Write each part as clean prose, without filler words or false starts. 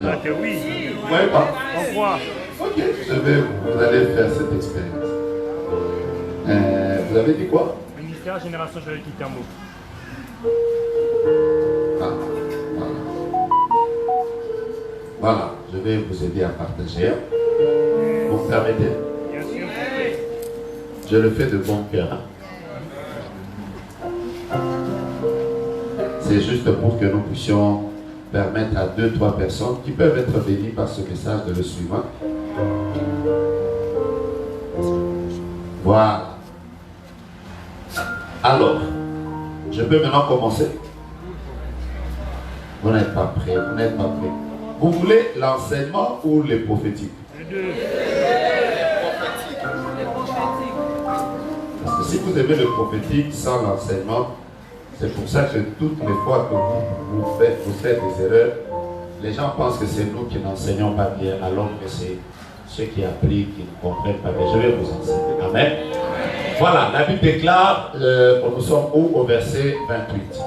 Ah que oui. Vous voyez pas? Pourquoi? Ok, vous allez faire cette expérience. Vous avez dit quoi? Ministère Génération Joël Kitambo. Ah, voilà. Voilà, je vais vous aider à partager. Vous me permettez? Bien sûr. Je le fais de bon cœur. C'est juste pour que nous puissions permettre à 2-3 personnes qui peuvent être bénies par ce message de le suivre. Voilà. Alors, je peux maintenant commencer. Vous n'êtes pas prêts, vous n'êtes pas prêts. Vous voulez l'enseignement ou les prophétiques? Les deux. Parce que si vous aimez le prophétique sans l'enseignement, c'est pour ça que toutes les fois que vous faites des erreurs, les gens pensent que c'est nous qui n'enseignons pas bien, alors que c'est ceux qui appliquent, qui ne comprennent pas bien. Je vais vous enseigner. Amen. Voilà, la Bible déclare, nous sommes au verset 28.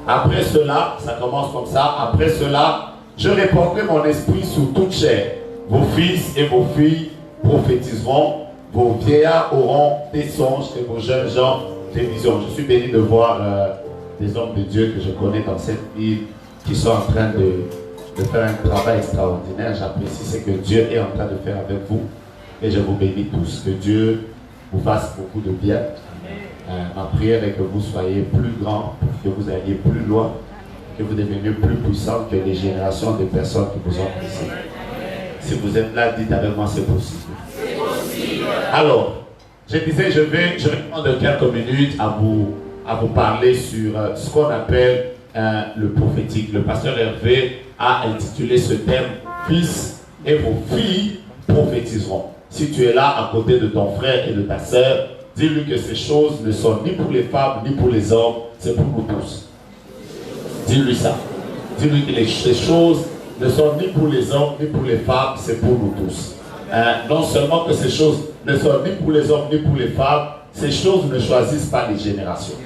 Après cela, ça commence comme ça, après cela, je répandrai mon esprit sur toute chair. Vos fils et vos filles prophétiseront, vos vieillards auront des songes et vos jeunes gens des visions. Je suis béni de voir des hommes de Dieu que je connais dans cette ville qui sont en train de faire un travail extraordinaire. J'apprécie ce que Dieu est en train de faire avec vous et je vous bénis tous. Que Dieu vous fasse beaucoup de bien. Ma prière est que vous soyez plus grands, que vous alliez plus loin, que vous deveniez plus puissants que les générations de personnes qui vous ont précédé. Si vous êtes là, dites avec moi, c'est possible. C'est possible. Alors, je disais, je vais prendre quelques minutes à vous parler sur ce qu'on appelle le prophétique. Le pasteur Hervé a intitulé ce thème « Fils et vos filles prophétiseront ». Si tu es là à côté de ton frère et de ta sœur, dis-lui que ces choses ne sont ni pour les femmes ni pour les hommes, c'est pour nous tous. Dis-lui ça. Dis-lui que ces choses ne sont ni pour les hommes ni pour les femmes, c'est pour nous tous. Non seulement que ces choses ne sont ni pour les hommes ni pour les femmes, ces choses ne choisissent pas les générations.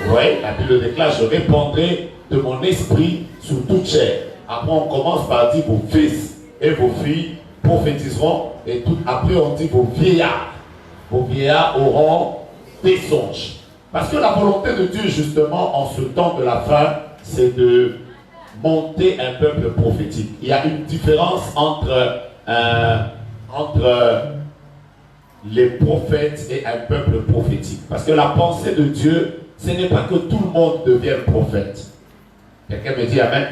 Oui, la Bible déclare, je répandrai de mon esprit sur toute chair. Après on commence par dire vos fils et vos filles prophétiseront, et tout après on dit vos vieillards. Vos vieillards auront des songes. Parce que la volonté de Dieu justement en ce temps de la fin, c'est de monter un peuple prophétique. Il y a une différence entre les prophètes et un peuple prophétique. Parce que la pensée de Dieu, ce n'est pas que tout le monde devienne prophète. Quelqu'un me dit amen?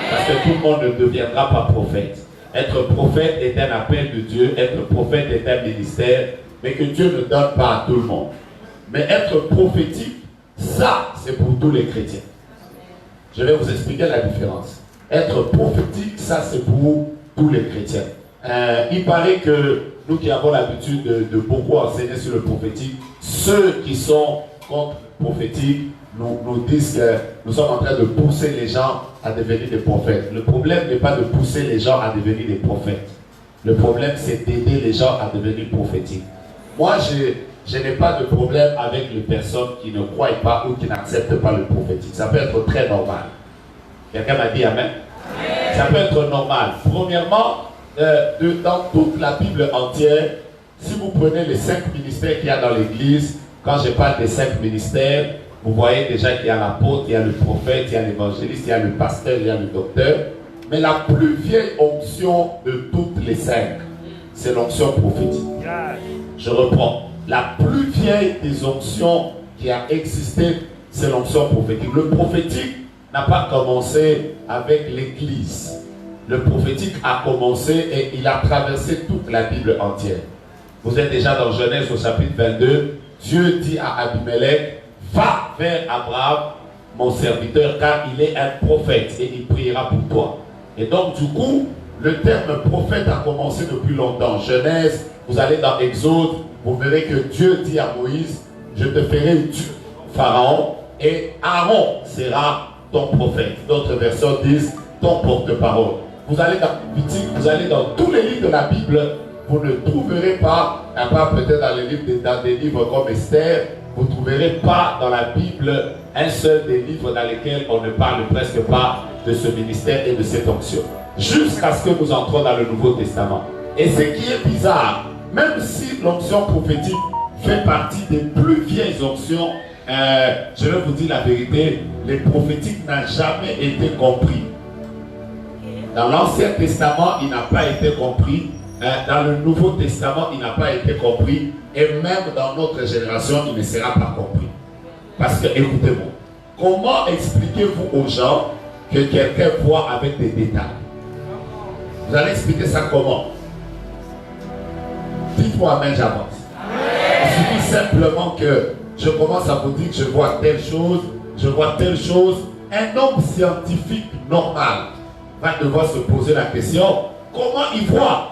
Parce que tout le monde ne deviendra pas prophète. Être prophète est un appel de Dieu, être prophète est un ministère, mais que Dieu ne donne pas à tout le monde. Mais être prophétique, ça, c'est pour tous les chrétiens. Je vais vous expliquer la différence. Être prophétique, ça, c'est pour tous les chrétiens. Il paraît que nous qui avons l'habitude de beaucoup enseigner sur le prophétique, ceux qui sont contre le prophétique nous disent que nous sommes en train de pousser les gens à devenir des prophètes. Le problème n'est pas de pousser les gens à devenir des prophètes. Le problème, c'est d'aider les gens à devenir prophétiques. Moi, je n'ai pas de problème avec les personnes qui ne croient pas ou qui n'acceptent pas le prophétique. Ça peut être très normal. Quelqu'un m'a dit amen? Ça peut être normal. Premièrement, dans toute la Bible entière, si vous prenez les 5 ministères qu'il y a dans l'église, quand je parle des 5 ministères, vous voyez déjà qu'il y a l'apôtre, il y a le prophète, il y a l'évangéliste, il y a le pasteur, il y a le docteur. Mais la plus vieille onction de toutes les 5, c'est l'onction prophétique. Je reprends. La plus vieille des onctions qui a existé, c'est l'onction prophétique. Le prophétique n'a pas commencé avec l'église. Le prophétique a commencé et il a traversé toute la Bible entière. Vous êtes déjà dans Genèse au chapitre 22. Dieu dit à Abimelech, va vers Abraham, mon serviteur, car il est un prophète et il priera pour toi. Et donc du coup, le terme prophète a commencé depuis longtemps. Genèse, vous allez dans Exode, vous verrez que Dieu dit à Moïse, je te ferai Dieu, Pharaon, et Aaron sera ton prophète. D'autres versions disent ton porte-parole. Vous allez dans Lévitique, vous allez dans tous les livres de la Bible, vous ne trouverez pas, à part peut-être dans des livres comme Esther, vous ne trouverez pas dans la Bible un seul des livres dans lesquels on ne parle presque pas de ce ministère et de cette onction. jusqu'à ce que nous entrons dans le Nouveau Testament. Et ce qui est bizarre, même si l'onction prophétique fait partie des plus vieilles onctions, je vais vous dire la vérité, les prophétiques n'ont jamais été compris. Dans l'Ancien Testament, il n'a pas été compris. Dans le Nouveau Testament, il n'a pas été compris. Et même dans notre génération, il ne sera pas compris. Parce que, écoutez-moi, comment expliquez-vous aux gens que quelqu'un voit avec des détails? Vous allez expliquer ça comment? Dites-moi, amen, j'avance. Il suffit simplement que je commence à vous dire que je vois telle chose, je vois telle chose. Un homme scientifique normal va devoir se poser la question, comment il voit?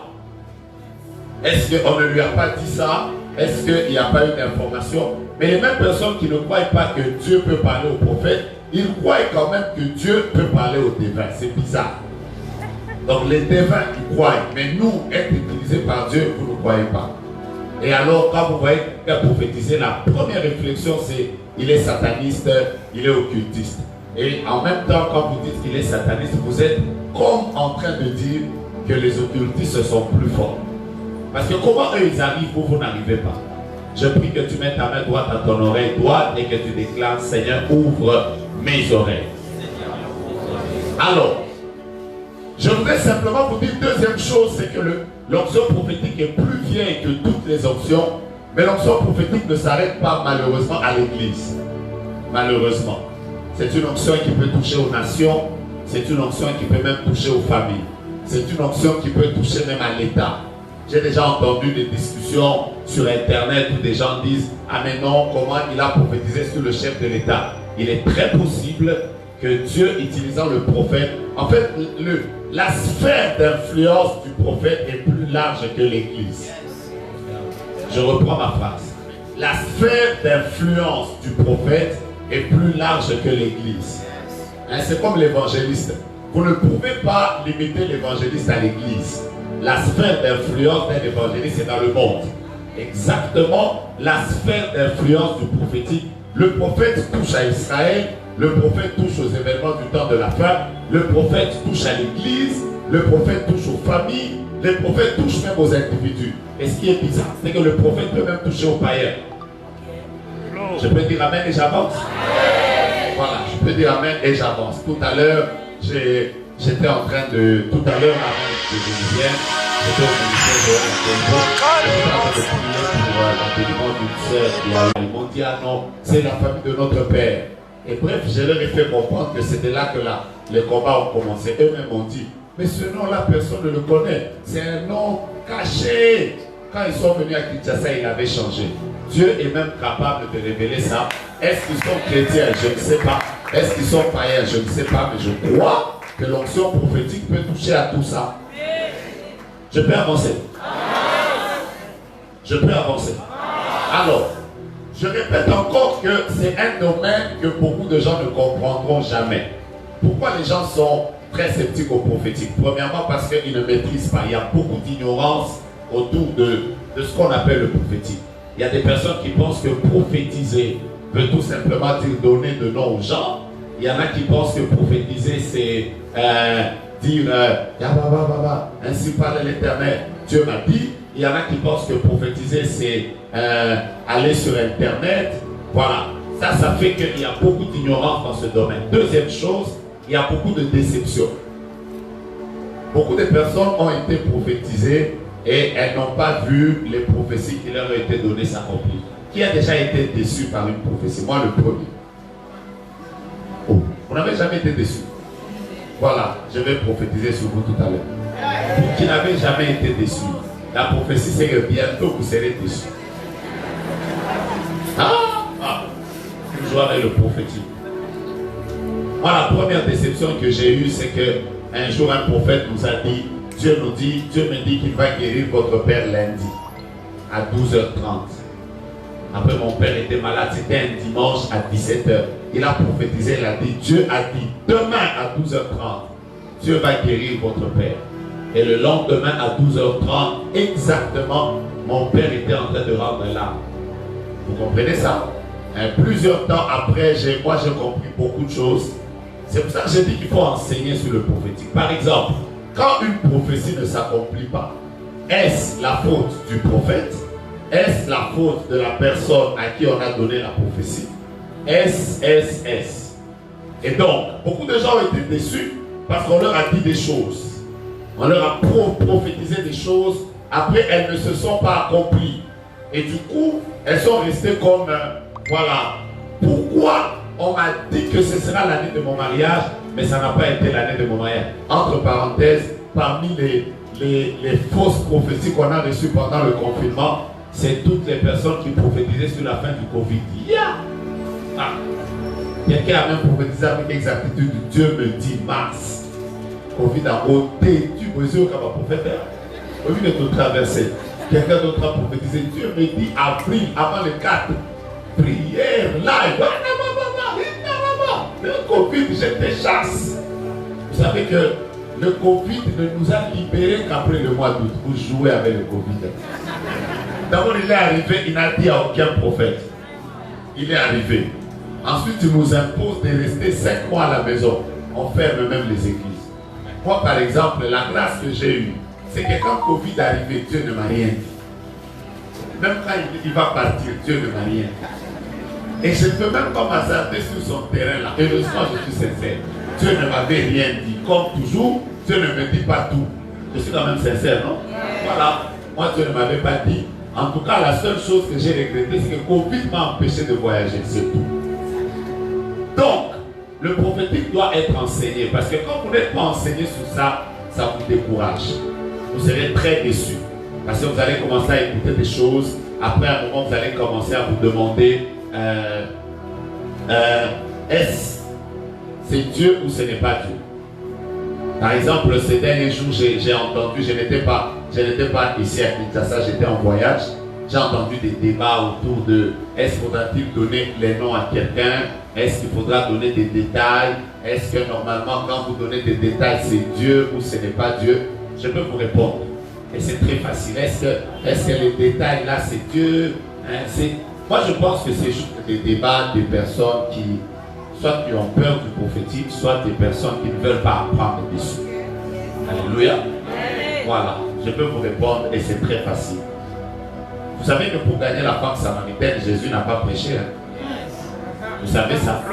Est-ce qu'on ne lui a pas dit ça? Est-ce qu'il n'y a pas eu d'information? Mais les mêmes personnes qui ne croient pas que Dieu peut parler au prophète, ils croient quand même que Dieu peut parler aux devins. C'est bizarre. Donc les devins, ils croient. Mais nous, être utilisés par Dieu, vous ne croyez pas. Et alors, quand vous voyez quelqu'un prophétiser, la première réflexion, c'est il est sataniste, il est occultiste. Et en même temps, quand vous dites qu'il est sataniste, vous êtes comme en train de dire que les occultistes sont plus forts. Parce que comment eux ils arrivent, vous n'arrivez pas. Je prie que tu mettes ta main droite à ton oreille droite et que tu déclares, Seigneur, ouvre mes oreilles. Alors, je voudrais simplement vous dire, deuxième chose, c'est que l'onction prophétique est plus vieille que toutes les onctions, mais l'onction prophétique ne s'arrête pas malheureusement à l'église. Malheureusement. C'est une onction qui peut toucher aux nations, c'est une onction qui peut même toucher aux familles. C'est une onction qui peut toucher même à l'État. J'ai déjà entendu des discussions sur Internet où des gens disent « Ah mais non, comment il a prophétisé sur le chef de l'État ?» Il est très possible que Dieu, utilisant le prophète, en fait, la sphère d'influence du prophète est plus large que l'Église. Je reprends ma phrase. La sphère d'influence du prophète est plus large que l'Église. Hein, c'est comme l'évangéliste. Vous ne pouvez pas limiter l'évangéliste à l'Église. La sphère d'influence d'un évangéliste est dans le monde. Exactement la sphère d'influence du prophétique. Le prophète touche à Israël, le prophète touche aux événements du temps de la fin, le prophète touche à l'église, le prophète touche aux familles, le prophète touche même aux individus. Et ce qui est bizarre, c'est que le prophète peut même toucher aux païens. Je peux dire amen et j'avance. Voilà, je peux dire amen et j'avance. Tout à l'heure, j'étais en train de... Tout à l'heure, avant que je vienne, j'étais au ministère de prier pour l'enterrement d'une sœur. Ils m'ont dit, ah non, c'est la famille de notre père. Et bref, je leur ai fait comprendre que c'était là que les combats ont commencé. Eux-mêmes m'ont dit, mais ce nom-là, personne ne le connaît. C'est un nom caché. Quand ils sont venus à Kinshasa, il avait changé. Dieu est même capable de révéler ça. Est-ce qu'ils sont chrétiens? Je ne sais pas. Est-ce qu'ils sont païens? Je ne sais pas. Mais je crois que l'onction prophétique peut toucher à tout ça. Je peux avancer. Je peux avancer. Alors, je répète encore que c'est un domaine que beaucoup de gens ne comprendront jamais. Pourquoi les gens sont très sceptiques au prophétique? Premièrement, parce qu'ils ne maîtrisent pas. Il y a beaucoup d'ignorance autour de ce qu'on appelle le prophétique. Il y a des personnes qui pensent que prophétiser veut tout simplement dire donner de nom aux gens. Il y en a qui pensent que prophétiser, c'est dire ainsi parle l'Éternel, Dieu m'a dit. Il y en a qui pensent que prophétiser, c'est aller sur Internet. Voilà. Ça fait qu'il y a beaucoup d'ignorance dans ce domaine. Deuxième chose, il y a beaucoup de déception. Beaucoup de personnes ont été prophétisées et elles n'ont pas vu les prophéties qui leur ont été données s'accomplir. Qui a déjà été déçu par une prophétie? Moi, le premier. Oh, vous n'avez jamais été déçu. Voilà, je vais prophétiser sur vous tout à l'heure. Vous qui n'avez jamais été déçu, la prophétie, c'est que bientôt vous serez déçus. Toujours avec le prophétique. Moi, la première déception que j'ai eue, c'est qu'un jour, un prophète nous a dit, Dieu me dit qu'il va guérir votre père lundi à 12h30. Après, mon père était malade, c'était un dimanche à 17h. Il a prophétisé, il a dit, Dieu a dit, demain à 12h30, Dieu va guérir votre père. Et le lendemain à 12h30, exactement, mon père était en train de rendre l'âme. Vous comprenez ça? Plusieurs temps après, moi j'ai compris beaucoup de choses. C'est pour ça que j'ai dit qu'il faut enseigner sur le prophétique. Par exemple, quand une prophétie ne s'accomplit pas, est-ce la faute du prophète? Est-ce la faute de la personne à qui on a donné la prophétie? Est-ce. Et donc, beaucoup de gens ont été déçus parce qu'on leur a dit des choses. On leur a prophétisé des choses. Après, elles ne se sont pas accomplies. Et du coup, elles sont restées comme, voilà. Pourquoi on m'a dit que ce sera l'année de mon mariage, mais ça n'a pas été l'année de mon mariage? Entre parenthèses, parmi les fausses prophéties qu'on a reçues pendant le confinement, c'est toutes les personnes qui prophétisaient sur la fin du Covid. Ah. Quelqu'un a même prophétisé avec exactitude, Dieu me dit mars. Covid a ôté, tu mesures comme un prophète. Au lieu de te traverser, quelqu'un d'autre a prophétisé, Dieu me dit avril, avant le 4. Prière, live. Le Covid, je te chasse. Vous savez que le Covid ne nous a libérés qu'après le mois d'août. Vous jouez avec le Covid. D'abord, il est arrivé, il n'a dit à aucun prophète. Il est arrivé. Ensuite, il nous impose de rester 5 mois à la maison. On ferme même les églises. Moi, par exemple, la grâce que j'ai eue, c'est que quand Covid est arrivé, Dieu ne m'a rien dit. Même quand il va partir, Dieu ne m'a rien dit. Et je ne peux même pas m'assarder sur son terrain là. Heureusement, je suis sincère. Dieu ne m'avait rien dit. Comme toujours, Dieu ne me dit pas tout. Je suis quand même sincère, non? Voilà. Moi, Dieu ne m'avait pas dit. En tout cas, la seule chose que j'ai regrettée, c'est que Covid m'a empêché de voyager. C'est tout. Donc, le prophétique doit être enseigné. Parce que quand vous n'êtes pas enseigné sur ça, ça vous décourage. Vous serez très déçus. Parce que vous allez commencer à écouter des choses. Après un moment, vous allez commencer à vous demander est-ce c'est Dieu ou ce n'est pas Dieu? Par exemple, ces derniers jours, j'ai entendu, je n'étais pas ici à Kinshasa, j'étais en voyage. J'ai entendu des débats autour de est-ce qu'il faudra-t-il donner les noms à quelqu'un? Est-ce qu'il faudra donner des détails? Est-ce que normalement, quand vous donnez des détails, c'est Dieu ou ce n'est pas Dieu? Je peux vous répondre. Et c'est très facile. Est-ce que les détails là, c'est Dieu? Moi, je pense que c'est juste des débats des personnes soit qui ont peur du prophétique, soit des personnes qui ne veulent pas apprendre dessus. Alléluia. Voilà. Je peux vous répondre et c'est très facile. Vous savez que pour gagner la femme samaritaine, Jésus n'a pas prêché. Vous savez ça?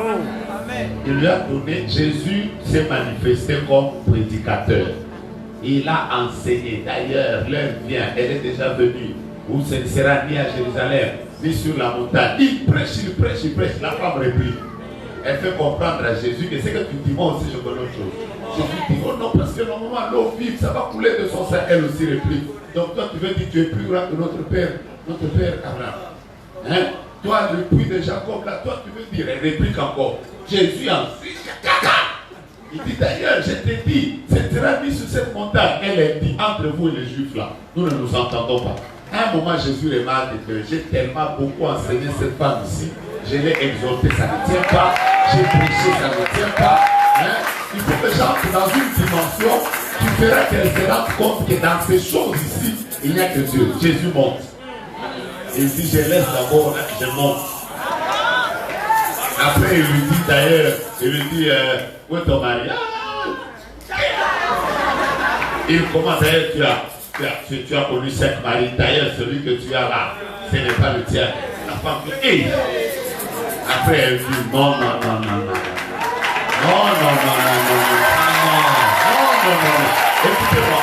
Il lui a donné, Jésus s'est manifesté comme prédicateur. Il a enseigné. D'ailleurs, l'heure vient, elle est déjà venue, où ce ne sera ni à Jérusalem, ni sur la montagne. Il prêche. La femme réplique. Elle fait comprendre à Jésus que c'est que tu dis, moi aussi je connais autre chose. Jésus dit, oh non, parce que normalement l'eau vive, ça va couler de son sein. Elle aussi réplique. Donc toi tu veux dire, tu es plus grand que notre père Abraham. Hein? Toi, le puits de Jacob, là, toi tu veux dire, elle réplique encore. Jésus en caca. Il dit d'ailleurs, je t'ai dit, ce sera mis sur cette montagne. Elle dit, entre vous et les Juifs là, nous ne nous entendons pas. À un moment, Jésus remarque que j'ai tellement beaucoup enseigné cette femme ici. Je l'ai exhorté, ça ne tient pas. J'ai prêché, ça ne tient pas. Hein? Il faut que j'entre dans une dimension qui fera qu'elle se rende compte que dans ces choses ici, il n'y a que Dieu. Jésus monte. Et il dit, je laisse d'abord, je monte. Après, il lui dit d'ailleurs, où est ton mari? Il commence d'ailleurs, tu as connu 5 maris. D'ailleurs, celui que tu as là, ce n'est pas le tien. La femme dit, hey! Après, elle dit, non. Écoutez-moi,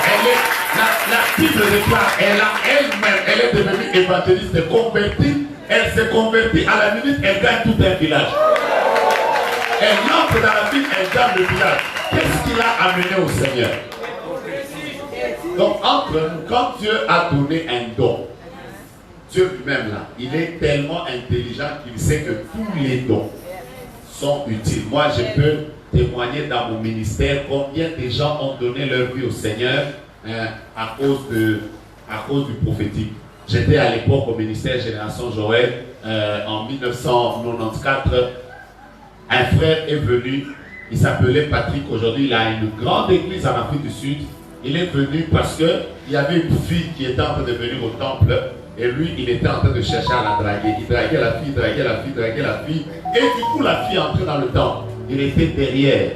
la Bible déclare, elle est devenue évangéliste, convertie. Elle s'est convertie à la minute, elle gagne tout un village. Elle entre dans la ville, elle gagne le village. Qu'est-ce qui l'a amené au Seigneur? Donc, entre nous, quand Dieu a donné un don, Dieu lui-même là, il est tellement intelligent qu'il sait que tous les dons sont utiles. Moi, je peux témoigner dans mon ministère combien de gens ont donné leur vie au Seigneur à cause du prophétique. J'étais à l'époque au ministère Génération Joël en 1994. Un frère est venu, il s'appelait Patrick. Aujourd'hui, il a une grande église en Afrique du Sud. Il est venu parce qu'il y avait une fille qui était en train de venir au temple. Et lui, il était en train de chercher à la draguer. Il draguait la fille. Et du coup, la fille entrait dans le temple. Il était derrière.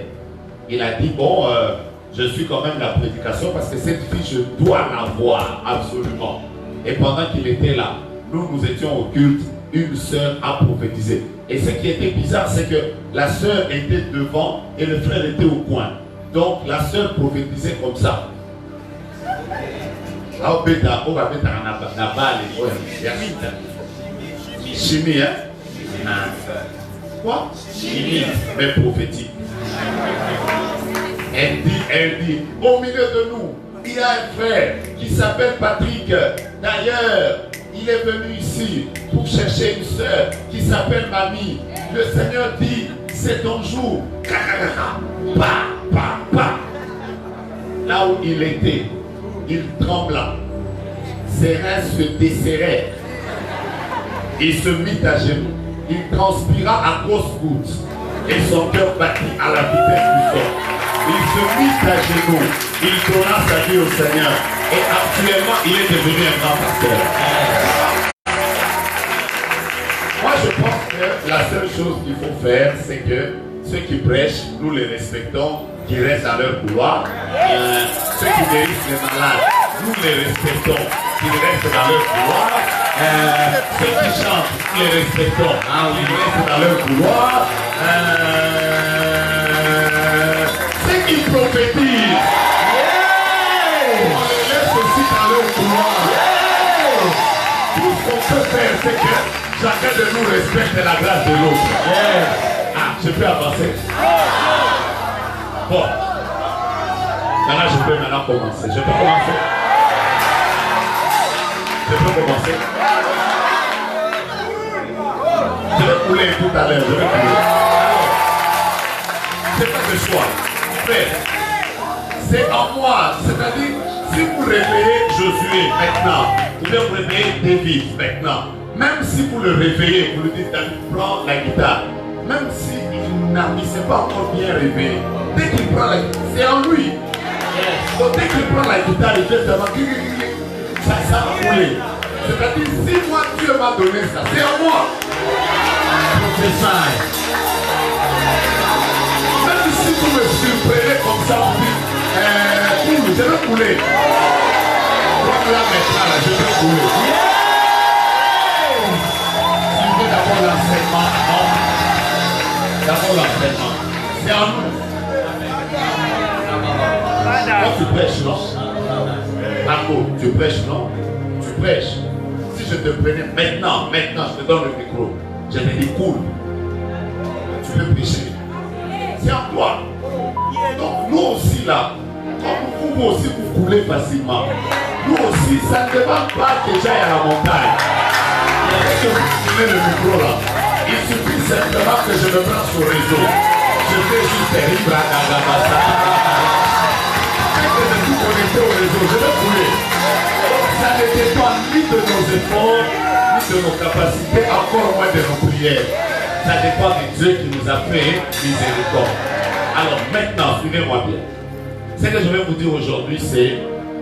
Il a dit, bon, je suis quand même la prédication parce que cette fille, je dois la voir absolument. Et pendant qu'il était là, nous étions au culte, une sœur a prophétisé. Et ce qui était bizarre, c'est que la sœur était devant et le frère était au coin. Donc la sœur prophétisait comme ça. Chimie, hein? Quoi? Chimie, mais prophétique. Elle dit, au milieu de nous, il y a un frère qui s'appelle Patrick. D'ailleurs, il est venu ici pour chercher une sœur qui s'appelle Mamie. Le Seigneur dit, c'est ton jour. Là où il était, il trembla. Ses reins se desserrèrent. Il se mit à genoux. Il transpira à grosses gouttes. Et son cœur battit à la vitesse du son. Il se mit à genoux. Il donna sa vie au Seigneur. Et actuellement, il est devenu un grand pasteur. Moi, je pense que la seule chose qu'il faut faire, c'est que ceux qui prêchent, nous les respectons, qui restent dans leur couloir. Ceux qui guérissent les malades, nous les respectons, qui restent dans leur couloir. Ceux qui chantent, nous les respectons, qui restent dans leur couloir. Ceux qui prophétisent, on les laisse aussi dans leur couloir. Tout ce qu'on peut faire, c'est que chacun de nous respecte la grâce de l'autre. Ah, je peux avancer. Bon. Maintenant, je peux maintenant commencer. Je peux commencer. Je peux commencer. Je vais couler tout à l'heure. Je vais couler. C'est pas de choix. C'est en moi. C'est-à-dire, si vous réveillez Josué maintenant, vous devez vous réveiller David maintenant. Même si vous le réveillez, vous lui dites, David, prends la guitare. Même s'il ne s'est pas encore bien réveillé, dès qu'il prend la guitare, c'est en lui. Donc dès qu'il prend la guitare, il fait seulement ça va couler. C'est-à-dire, si moi Dieu m'a donné ça, c'est en moi. C'est ça. Même si vous me surprenez comme ça, vous dites, je vais couler. Comme là maintenant, là, je vais couler. Suivez d'abord l'enseignement. D'abord l'enseignement. C'est en nous. Quand tu prêches, non? Marco, tu prêches, non? Tu prêches. Si je te prenais maintenant, je te donne le micro. Je te dis cool. Tu peux prêcher. C'est en toi. Donc nous aussi là, comme vous aussi vous coulez facilement. Nous aussi, ça ne demande pas que j'aille à la montagne. Est-ce que vous prenez le micro là? Il suffit simplement que je me branche au réseau. Je fais juste un de tout connecter au réseau, je vais couler. Ça ne dépend ni de nos efforts, ni de nos capacités, encore moins de nos prières. Ça dépend de Dieu qui nous a fait miséricorde. Alors maintenant, suivez-moi bien. Ce que je vais vous dire aujourd'hui, c'est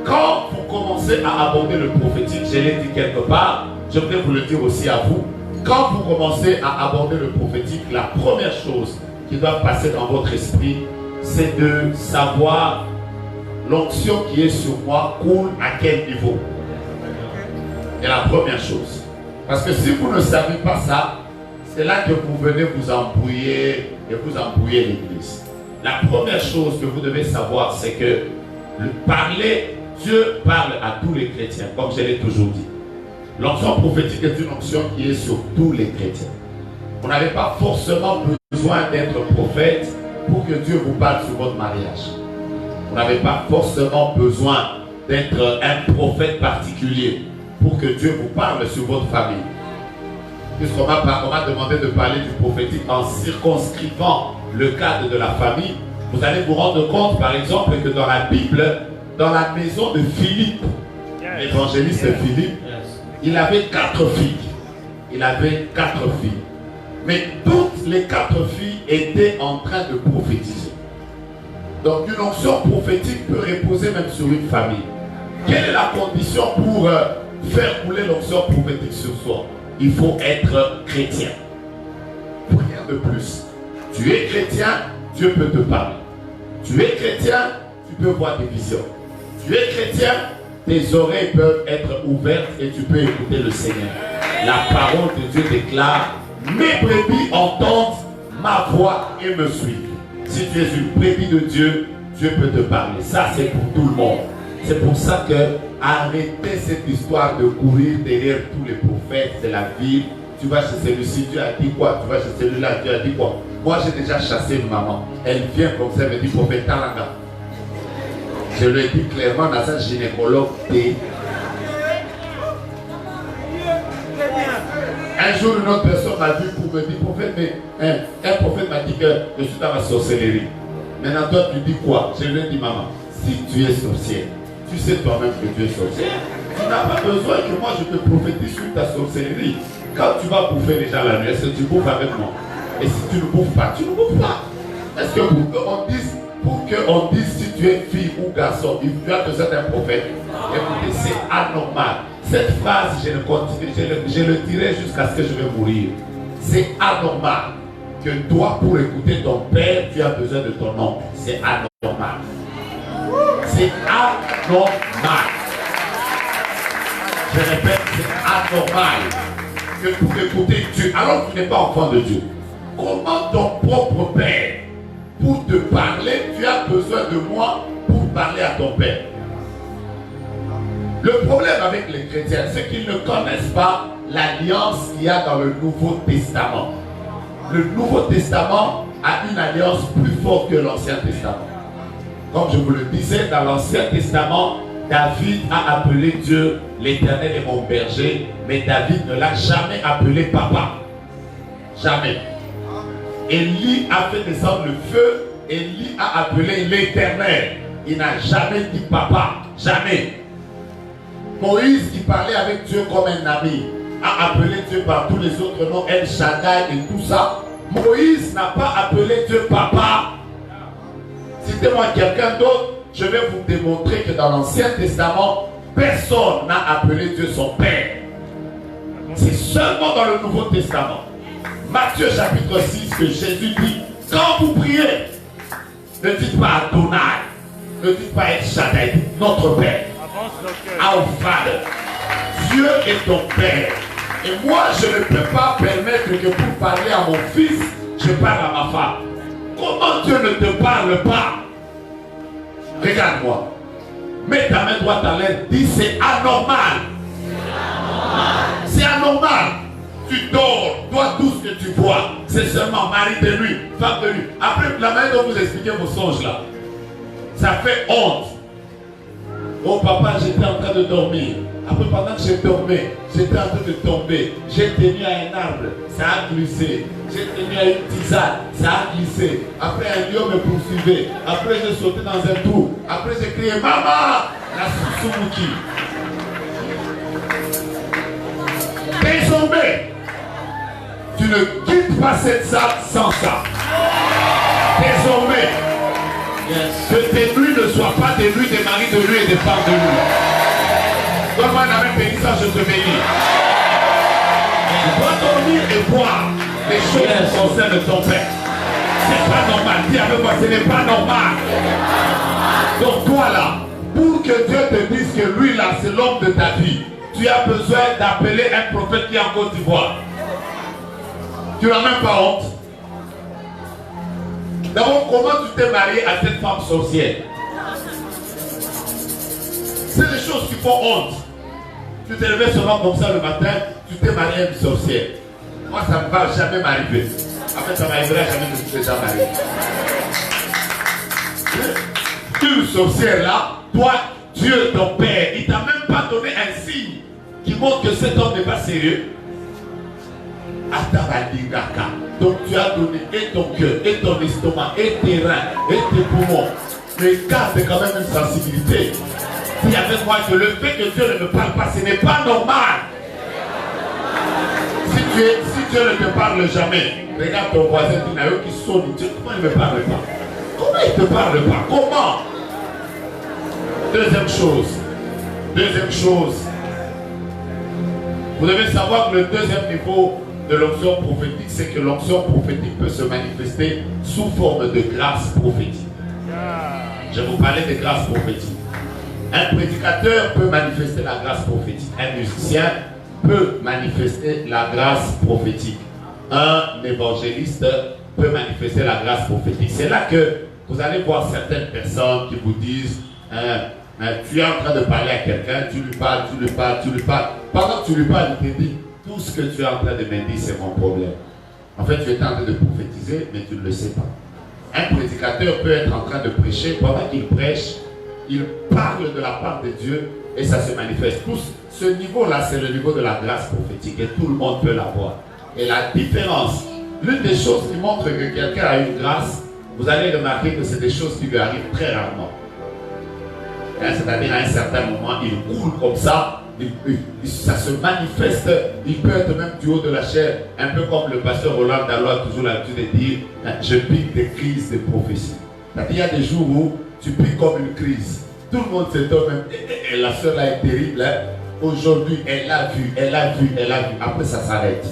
quand vous commencez à aborder le prophétique, je l'ai dit quelque part, je voudrais vous le dire aussi à vous. Quand vous commencez à aborder le prophétique, la première chose qui doit passer dans votre esprit, c'est de savoir l'onction qui est sur moi coule à quel niveau. C'est la première chose. Parce que si vous ne savez pas ça, c'est là que vous venez vous embrouiller et vous embrouiller l'église. La première chose que vous devez savoir, c'est que Dieu parle à tous les chrétiens, comme je l'ai toujours dit. L'onction prophétique est une onction qui est sur tous les chrétiens. Vous n'avez pas forcément besoin d'être prophète pour que Dieu vous parle sur votre mariage. Vous n'avez pas forcément besoin d'être un prophète particulier pour que Dieu vous parle sur votre famille. Puisqu'on m'a demandé de parler du prophétique en circonscrivant le cadre de la famille, vous allez vous rendre compte par exemple que dans la Bible, dans la maison de Philippe, l'évangéliste Philippe, il avait 4 filles. Il avait 4 filles. Mais toutes les 4 filles étaient en train de prophétiser. Donc une onction prophétique peut reposer même sur une famille. Quelle est la condition pour faire couler l'onction prophétique sur soi? Il faut être chrétien. Rien de plus. Tu es chrétien, Dieu peut te parler. Tu es chrétien, tu peux voir des visions. Tu es chrétien, tes oreilles peuvent être ouvertes et tu peux écouter le Seigneur. La parole de Dieu déclare, mes brebis entendent ma voix et me suivent. Si tu es une brebis de Dieu, Dieu peut te parler. Ça, c'est pour tout le monde. C'est pour ça que arrêtez cette histoire de courir derrière tous les prophètes de la ville. Tu vas chez celui-ci, Dieu a dit quoi? Tu vas chez celui-là, Dieu a dit quoi? Moi, j'ai déjà chassé une maman. Elle vient comme ça, elle me dit, prophète Talanga. Je lui ai dit clairement dans sa gynécologue. Un jour, une autre personne m'a vu pour me dire, prophète, mais un prophète m'a dit que je suis dans la sorcellerie. Maintenant, toi, tu dis quoi? Je lui ai dit, maman, si tu es sorcière, tu sais toi-même que tu es sorcière. Tu n'as pas besoin que moi je te prophétise sur ta sorcellerie. Quand tu vas bouffer les gens la nuit, est-ce que tu bouffes avec moi? Et si tu ne bouffes pas, tu ne bouffes pas. Est-ce que pour qu'on dise si tu es fille ou garçon, tu as besoin d'un prophète? Écoutez, c'est anormal. Cette phrase, je le dirai jusqu'à ce que je vais mourir. C'est anormal que toi, pour écouter ton père, tu as besoin de ton oncle. C'est anormal. C'est anormal. Je répète, c'est anormal que pour écouter Dieu, alors que tu n'es pas enfant de Dieu. Comment ton propre père, pour te parler, tu as besoin de moi pour parler à ton père? Le problème avec les chrétiens, c'est qu'ils ne connaissent pas l'alliance qu'il y a dans le Nouveau Testament. Le Nouveau Testament a une alliance plus forte que l'Ancien Testament. Comme je vous le disais, dans l'Ancien Testament, David a appelé Dieu, l'Éternel est mon berger, mais David ne l'a jamais appelé papa. Jamais. Élie a fait descendre le feu, Élie a appelé l'Éternel. Il n'a jamais dit papa, jamais. Moïse, qui parlait avec Dieu comme un ami, a appelé Dieu par tous les autres noms, El Shaddai et tout ça. Moïse n'a pas appelé Dieu papa. Citez-moi quelqu'un d'autre, je vais vous démontrer que dans l'Ancien Testament, personne n'a appelé Dieu son Père. C'est seulement dans le Nouveau Testament. Matthieu chapitre 6 que Jésus dit, quand vous priez, ne dites pas Adonai, ne dites pas El Shaddai, dites notre Père. Our Father. Dieu est ton Père. Et moi, je ne peux pas permettre que pour parler à mon fils, je parle à ma femme. Comment Dieu ne te parle pas? Regarde-moi. Mets ta main droite à l'air. Dis c'est anormal. C'est anormal. Tu dors, toi tout ce que tu vois, c'est seulement mari de nuit, femme de nuit. Après la main dont vous expliquez vos songes là, ça fait honte. Oh papa, j'étais en train de dormir. Après pendant que je dormais, j'étais en train de tomber. J'ai tenu à un arbre, ça a glissé. J'ai tenu à une tisane, ça a glissé. Après un lion me poursuivait. Après j'ai sauté dans un trou. Après j'ai crié maman, la Suzuki. Désormais, tu ne quittes pas cette salle sans ça. Désormais, que tes nuits ne soient pas des nuits des maris de nuit et des femmes de nuit. Donne-moi la même bénissance, je te bénis. Tu dois dormir et boire les choses qui concernent ton père. C'est pas normal. Dis avec moi, ce n'est pas normal. Donc toi là, pour que Dieu te dise que lui là, c'est l'homme de ta vie, tu as besoin d'appeler un prophète qui est en Côte d'Ivoire. Tu n'as même pas honte. D'abord, comment tu t'es marié à cette femme sorcière? C'est des choses qui font honte. Tu t'es levé seulement comme ça le matin, tu t'es marié à une sorcière. Moi, ça ne va jamais m'arriver. En fait, ça m'arrivera jamais de se déjà marié. Une sorcière là, toi, Dieu, ton père, il t'a même pas donné un signe qui montre que cet homme n'est pas sérieux. Donc tu as donné et ton cœur, et ton estomac, et tes reins, et tes poumons. Mais garde quand même une sensibilité. Si avec moi que le fait que Dieu ne me parle pas, ce n'est pas normal. Si Dieu ne te parle jamais, regarde ton voisin qui sonne. Dieu, comment il ne me parle pas? Comment il ne te parle pas? Comment? Deuxième chose, vous devez savoir que le deuxième niveau de l'onction prophétique, c'est que l'onction prophétique peut se manifester sous forme de grâce prophétique. Je vous parlais des grâces prophétiques. Un prédicateur peut manifester la grâce prophétique. Un musicien peut manifester la grâce prophétique. Un évangéliste peut manifester la grâce prophétique. C'est là que vous allez voir certaines personnes qui vous disent tu es en train de parler à quelqu'un, tu lui parles. Pendant que tu lui parles, il te dit tout ce que tu es en train de me dire, c'est mon problème. En fait, tu es en train de prophétiser, mais tu ne le sais pas. Un prédicateur peut être en train de prêcher, pendant qu'il prêche, il parle de la part de Dieu et ça se manifeste. Ce niveau-là, c'est le niveau de la grâce prophétique et tout le monde peut l'avoir. Et la différence, l'une des choses qui montre que quelqu'un a une grâce, vous allez remarquer que c'est des choses qui lui arrivent très rarement. C'est-à-dire à un certain moment, il coule comme ça, ça se manifeste, il peut être même du haut de la chair, un peu comme le pasteur Roland Dallot a toujours l'habitude de dire, je pique des crises de prophétie. C'est-à-dire il y a des jours où tu piques comme une crise. Tout le monde s'étonne même, et la soeur là est terrible, hein? Aujourd'hui elle a vu, après ça s'arrête.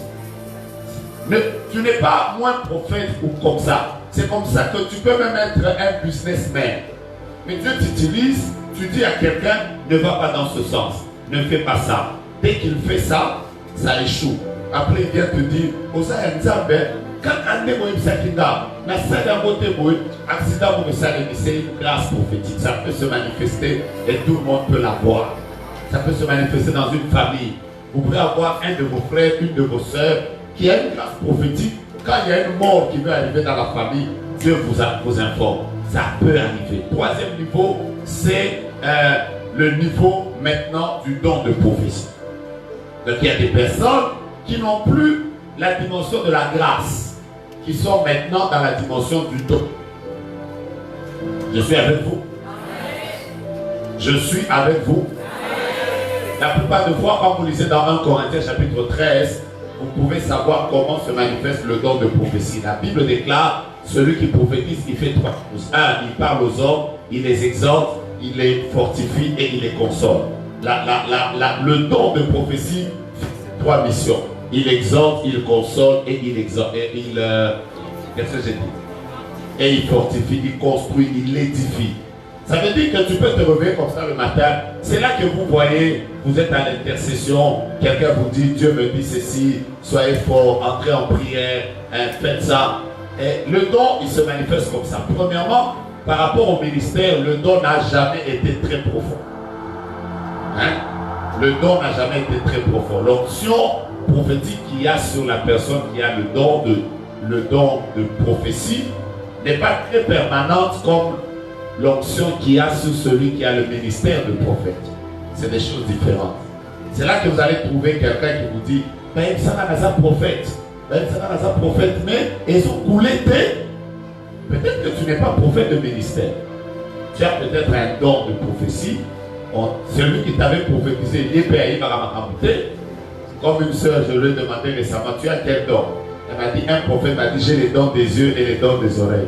Mais tu n'es pas moins prophète ou comme ça. C'est comme ça que tu peux même être un businessman. Mais Dieu t'utilise, tu dis à quelqu'un, ne va pas dans ce sens, ne fais pas ça. Dès qu'il fait ça, ça échoue. Après il vient te dire, Osa Nzambe, quand on est c'est une grâce prophétique. Ça peut se manifester et tout le monde peut la voir. Ça peut se manifester dans une famille. Vous pouvez avoir un de vos frères, une de vos soeurs qui a une grâce prophétique. Quand il y a une mort qui veut arriver dans la famille, Dieu vous informe. Ça peut arriver. Troisième niveau, c'est le niveau maintenant du don de prophétie. Donc il y a des personnes qui n'ont plus la dimension de la grâce, qui sont maintenant dans la dimension du don. Je suis avec vous. Je suis avec vous. La plupart des fois, quand vous lisez dans 1 Corinthiens chapitre 13, vous pouvez savoir comment se manifeste le don de prophétie. La Bible déclare, celui qui prophétise, il fait trois choses. Un, il parle aux hommes, il les exhorte, il les fortifie et il les console. Le don de prophétie fait trois missions. Il exhorte, il console et il exhorte. Qu'est-ce que j'ai dit? Et il fortifie, il construit, il édifie. Ça veut dire que tu peux te réveiller comme ça le matin. C'est là que vous voyez, vous êtes à l'intercession. Quelqu'un vous dit, Dieu me dit ceci, soyez fort, entrez en prière, faites ça. Et le don, il se manifeste comme ça. Premièrement, par rapport au ministère, le don n'a jamais été très profond. Le don n'a jamais été très profond. L'onction prophétique qu'il y a sur la personne qui a le don de prophétie n'est pas très permanente comme l'onction qu'il y a sur celui qui a le ministère de prophète. C'est des choses différentes. C'est là que vous allez trouver quelqu'un qui vous dit, mais ça n'a pas prophète. Mais ils ont coulé tes. Peut-être que tu n'es pas prophète de ministère. Tu as peut-être un don de prophétie. Celui qui t'avait prophétisé, il est payé par la. Comme une soeur, je lui ai demandé récemment, tu as quel don? Elle m'a dit, un prophète m'a dit, j'ai les dons des yeux et les dons des oreilles.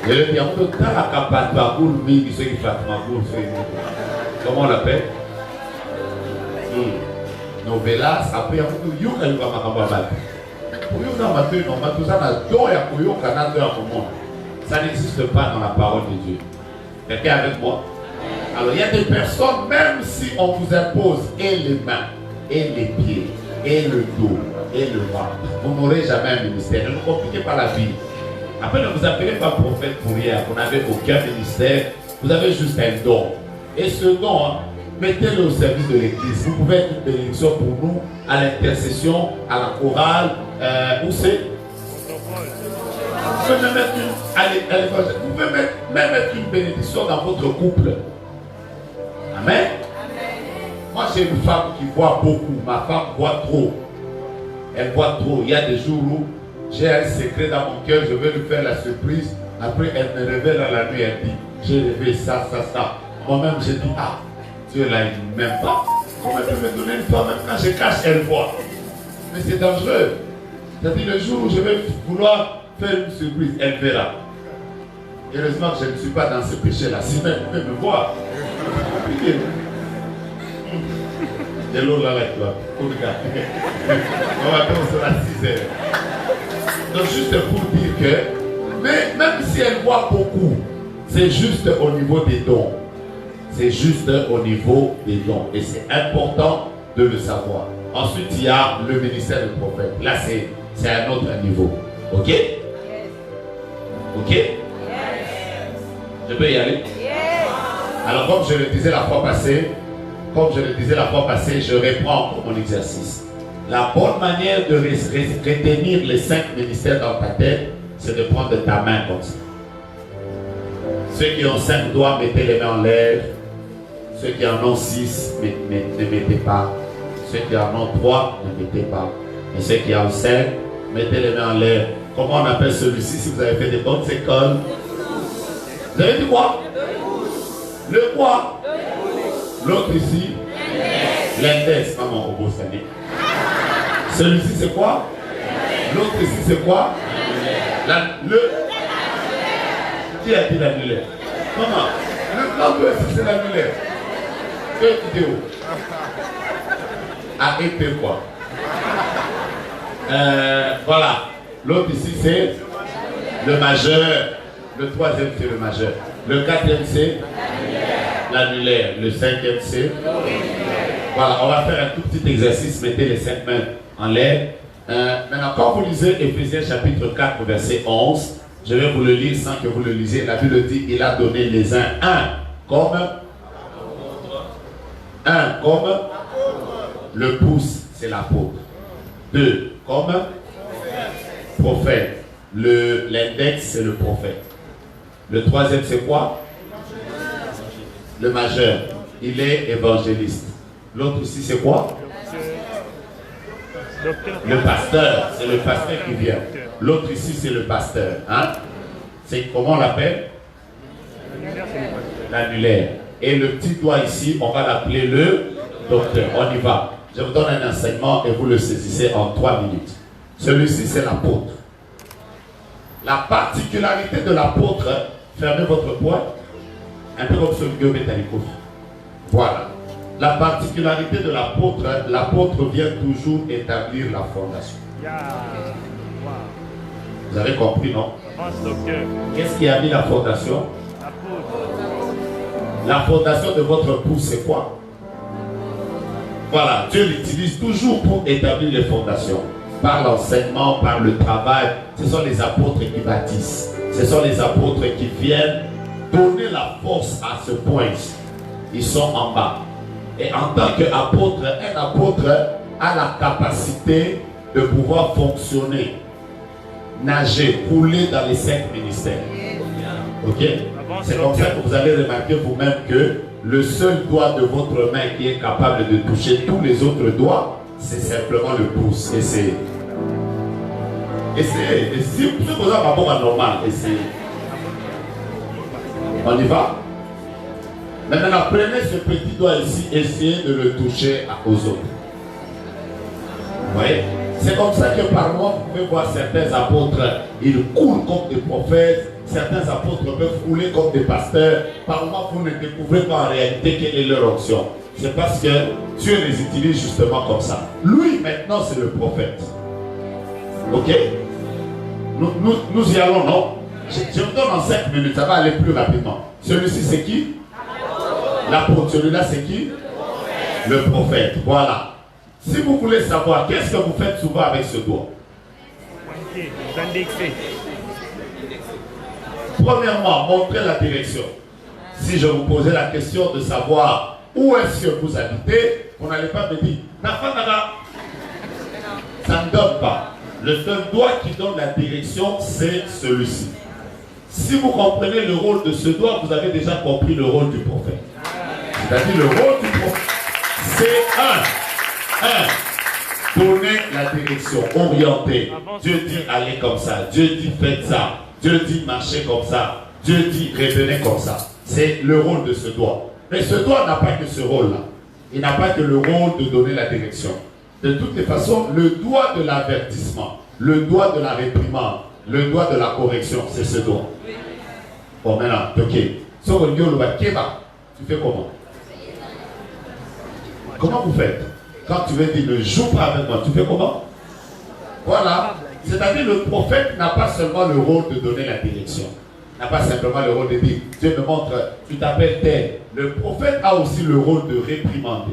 Je lui ai dit, comment on l'appelle? Novelas, après, ça n'existe pas dans la parole de Dieu. Quelqu'un avec moi? Alors il y a des personnes, même si on vous impose et les mains, et les pieds, et le dos, et le ventre, vous n'aurez jamais un ministère. Ne vous compliquez pas la vie. Après, ne vous appelez pas prophète pour rien. Vous n'avez aucun ministère. Vous avez juste un don. Et ce don, mettez-le au service de l'église. Vous pouvez être une bénédiction pour nous, à l'intercession, à la chorale. Où c'est? Vous pouvez même mettre une bénédiction dans votre couple. Amen. Moi, j'ai une femme qui voit beaucoup. Ma femme voit trop. Elle voit trop. Il y a des jours où j'ai un secret dans mon cœur, je vais lui faire la surprise. Après, elle me révèle à la nuit, elle dit, j'ai rêvé ça. Moi-même, j'ai dit, ah, Dieu là, il ne m'aime pas. Comment elle peut me donner une femme, même quand je cache, elle voit. Mais c'est dangereux. C'est-à-dire, le jour où je vais vouloir faire une surprise, elle verra. Heureusement que je ne suis pas dans ce péché-là. Sinon, elle pouvait me voir. C'est compliqué. Et l'eau là, tu vois. On va commencer à 6 heures. Donc, juste pour dire que, mais même si elle voit beaucoup, C'est juste au niveau des dons. C'est juste au niveau des dons. Et c'est important de le savoir. Ensuite, il y a le ministère du prophète. Là, c'est un autre niveau. Ok? Ok? Je peux y aller? Alors, comme je le disais la fois passée, je reprends encore mon exercice. La bonne manière de retenir les 5 ministères dans ta tête, c'est de prendre ta main comme ça. Ceux qui ont 5 doigts, mettez les mains en l'air. Ceux qui en ont 6, ne mettez pas. Ceux qui en ont 3, ne mettez pas. Et ceux qui en ont 5, mettez les mains en l'air. Comment on appelle celui-ci si vous avez fait des bonnes écoles? Vous avez dit quoi? Le quoi? L'autre ici? L'index. Maman, au beau salut. Celui-ci c'est quoi? L'autre ici c'est quoi? Qui a dit l'annulaire? Maman, le plan bleu ici c'est l'annulaire. Quelle vidéo? AEP quoi? Voilà. L'autre ici c'est le majeur. Le 3e c'est le majeur. Le 4e c'est l'annulaire. Le 5e c'est... Voilà, on va faire un tout petit exercice. Mettez les 5 mains en l'air. Maintenant, quand vous lisez Éphésiens chapitre 4, verset 11, je vais vous le lire sans que vous le lisiez. La Bible dit, il a donné les uns comme le pouce, c'est l'apôtre. 2 comme prophète. L'index, c'est le prophète. Le 3e, c'est quoi? Le majeur. Il est évangéliste. L'autre ici, c'est quoi? Le pasteur. C'est le pasteur qui vient. L'autre ici, c'est le pasteur. Hein? C'est comment on l'appelle? L'annulaire. Et le petit doigt ici, on va l'appeler le docteur. On y va. Je vous donne un enseignement et vous le saisissez en 3 minutes. Celui-ci, c'est l'apôtre. La particularité de l'apôtre, fermez votre poing, un peu comme celui de Métallico. Voilà. La particularité de l'apôtre vient toujours établir la fondation. Vous avez compris, non? Qu'est-ce qui a mis la fondation? La fondation de votre pouce, c'est quoi? Voilà, Dieu l'utilise toujours pour établir les fondations. Par l'enseignement, par le travail. Ce sont les apôtres qui bâtissent. Ce sont les apôtres qui viennent donner la force à ce point. Ils sont en bas. Et en tant qu'apôtre, un apôtre a la capacité de pouvoir fonctionner, nager, couler dans les 5 ministères. Ok? C'est comme ça que vous allez remarquer vous-même que le seul doigt de votre main qui est capable de toucher tous les autres doigts, c'est simplement le pouce. Et si vous avez un bon normal, essayez. On y va? Maintenant, prenez ce petit doigt ici, essayez de le toucher aux autres. Vous voyez? C'est comme ça que par moi, vous pouvez voir certains apôtres, ils coulent comme des prophètes, certains apôtres peuvent couler comme des pasteurs. Par moi, vous ne découvrez pas en réalité quelle est leur onction. C'est parce que Dieu les utilise justement comme ça. Lui, maintenant, c'est le prophète. Ok? Nous y allons, non? Je vous donne en 5 minutes, ça va aller plus rapidement. Celui-ci, c'est qui? L'apôtre. Celui-là, c'est qui? Le prophète. Voilà. Si vous voulez savoir, qu'est-ce que vous faites souvent avec ce doigt? Premièrement, montrez la direction. Si je vous posais la question de savoir où est-ce que vous habitez, vous n'allez pas me dire, ça ne donne pas. Le seul doigt qui donne la direction, c'est celui-ci. Si vous comprenez le rôle de ce doigt, vous avez déjà compris le rôle du prophète. C'est-à-dire le rôle du prophète, c'est donner la direction, orienter. Dieu dit allez comme ça, Dieu dit faites ça, Dieu dit marchez comme ça, Dieu dit revenez comme ça. C'est le rôle de ce doigt. Mais ce doigt n'a pas que ce rôle-là. Il n'a pas que le rôle de donner la direction. De toutes les façons, le doigt de l'avertissement, le doigt de la réprimande, le doigt de la correction, c'est ce doigt. Bon, maintenant, ok. Tu fais comment? Comment vous faites? Quand tu veux dire ne joue pas avec moi, tu fais comment? Voilà. C'est-à-dire le prophète n'a pas seulement le rôle de donner la direction. n'a pas simplement le rôle de dire, Dieu me montre, tu t'appelles tel. Le prophète a aussi le rôle de réprimander.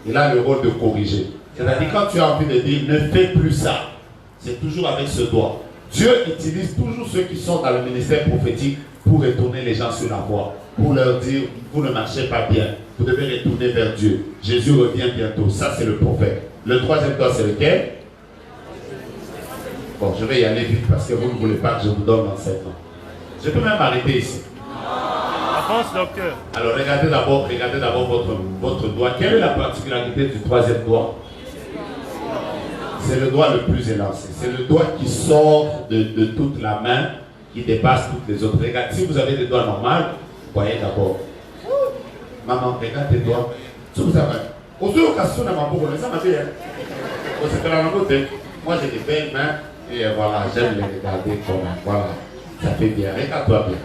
Il a le rôle de corriger. C'est-à-dire quand tu as envie de dire, ne fais plus ça, c'est toujours avec ce doigt. Dieu utilise toujours ceux qui sont dans le ministère prophétique pour retourner les gens sur la voie, pour leur dire, vous ne marchez pas bien, vous devez retourner vers Dieu. Jésus revient bientôt. Ça, c'est le prophète. Le troisième doigt, c'est lequel? Bon, je vais y aller vite parce que vous ne voulez pas que je vous donne l'enseignement. Je peux même arrêter ici. Avance, docteur. Alors, regardez d'abord votre doigt. Quelle est la particularité du troisième doigt? C'est le doigt le plus élancé. C'est le doigt qui sort de toute la main, qui dépasse toutes les autres. Regardez, si vous avez des doigts normaux, voyez d'abord. Maman, regarde tes doigts. Si vous avez. Moi, j'ai des belles mains et voilà, j'aime les regarder comme voilà. Ça fait bien. Regarde-toi bien.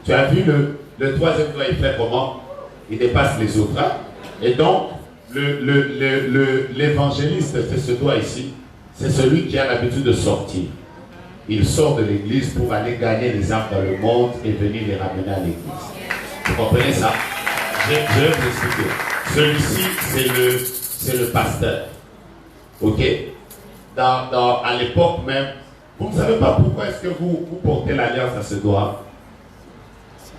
Tu as vu le troisième doigt, il fait comment? Il dépasse les autres. Hein? Et donc, l'évangéliste, c'est ce doigt ici. C'est celui qui a l'habitude de sortir. Il sort de l'église pour aller gagner les âmes dans le monde et venir les ramener à l'église. Vous comprenez ça? Je vais vous expliquer. Celui-ci, c'est le pasteur. Ok? À l'époque même, vous ne savez pas pourquoi est-ce que vous portez l'alliance à ce doigt.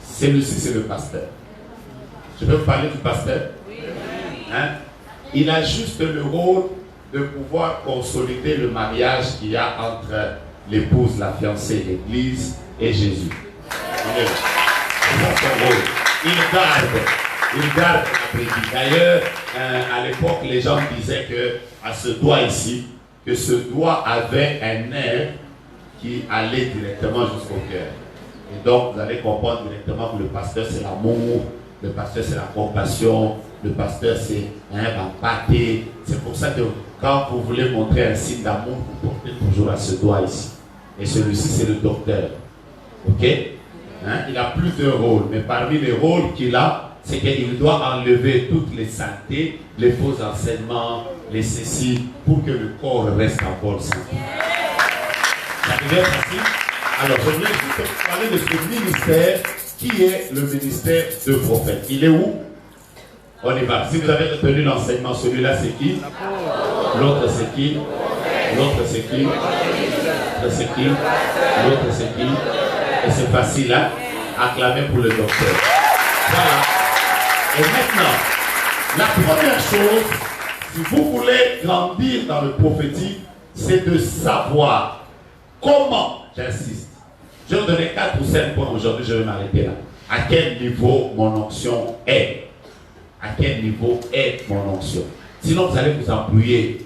Celui-ci, c'est le pasteur. Je peux vous parler du pasteur? Oui. Hein? Il a juste le rôle de pouvoir consolider le mariage qu'il y a entre l'épouse, la fiancée, l'église et Jésus. C'est ça son rôle. Il garde la prédie. D'ailleurs, à l'époque, les gens disaient que à ce doigt ici, que ce doigt avait un nerf qui allait directement jusqu'au cœur. Et donc, vous allez comprendre directement que le pasteur, c'est l'amour, le pasteur, c'est la compassion, le pasteur, c'est l'empathie. C'est pour ça que quand vous voulez montrer un signe d'amour, vous portez toujours à ce doigt ici. Et celui-ci, c'est le docteur. Ok? Hein? Il a plusieurs rôles, mais parmi les rôles qu'il a, c'est qu'il doit enlever toutes les saletés, les faux enseignements, les ceci, pour que le corps reste en bonne santé. Ça devient facile. Alors, je voulais juste parler de ce ministère qui est le ministère de prophète. Il est où? On y va. Si vous avez retenu l'enseignement, celui-là c'est qui? L'autre c'est qui? L'autre c'est qui? L'autre c'est qui? L'autre c'est qui? Et c'est facile, hein? Acclamer pour le docteur. Voilà. Et maintenant, la première chose, si vous voulez grandir dans le prophétique, c'est de savoir comment, j'insiste, je vais vous donner 4 ou 5 points aujourd'hui, je vais m'arrêter là. À quel niveau mon onction est? À quel niveau est mon onction? Sinon, vous allez vous embrouiller.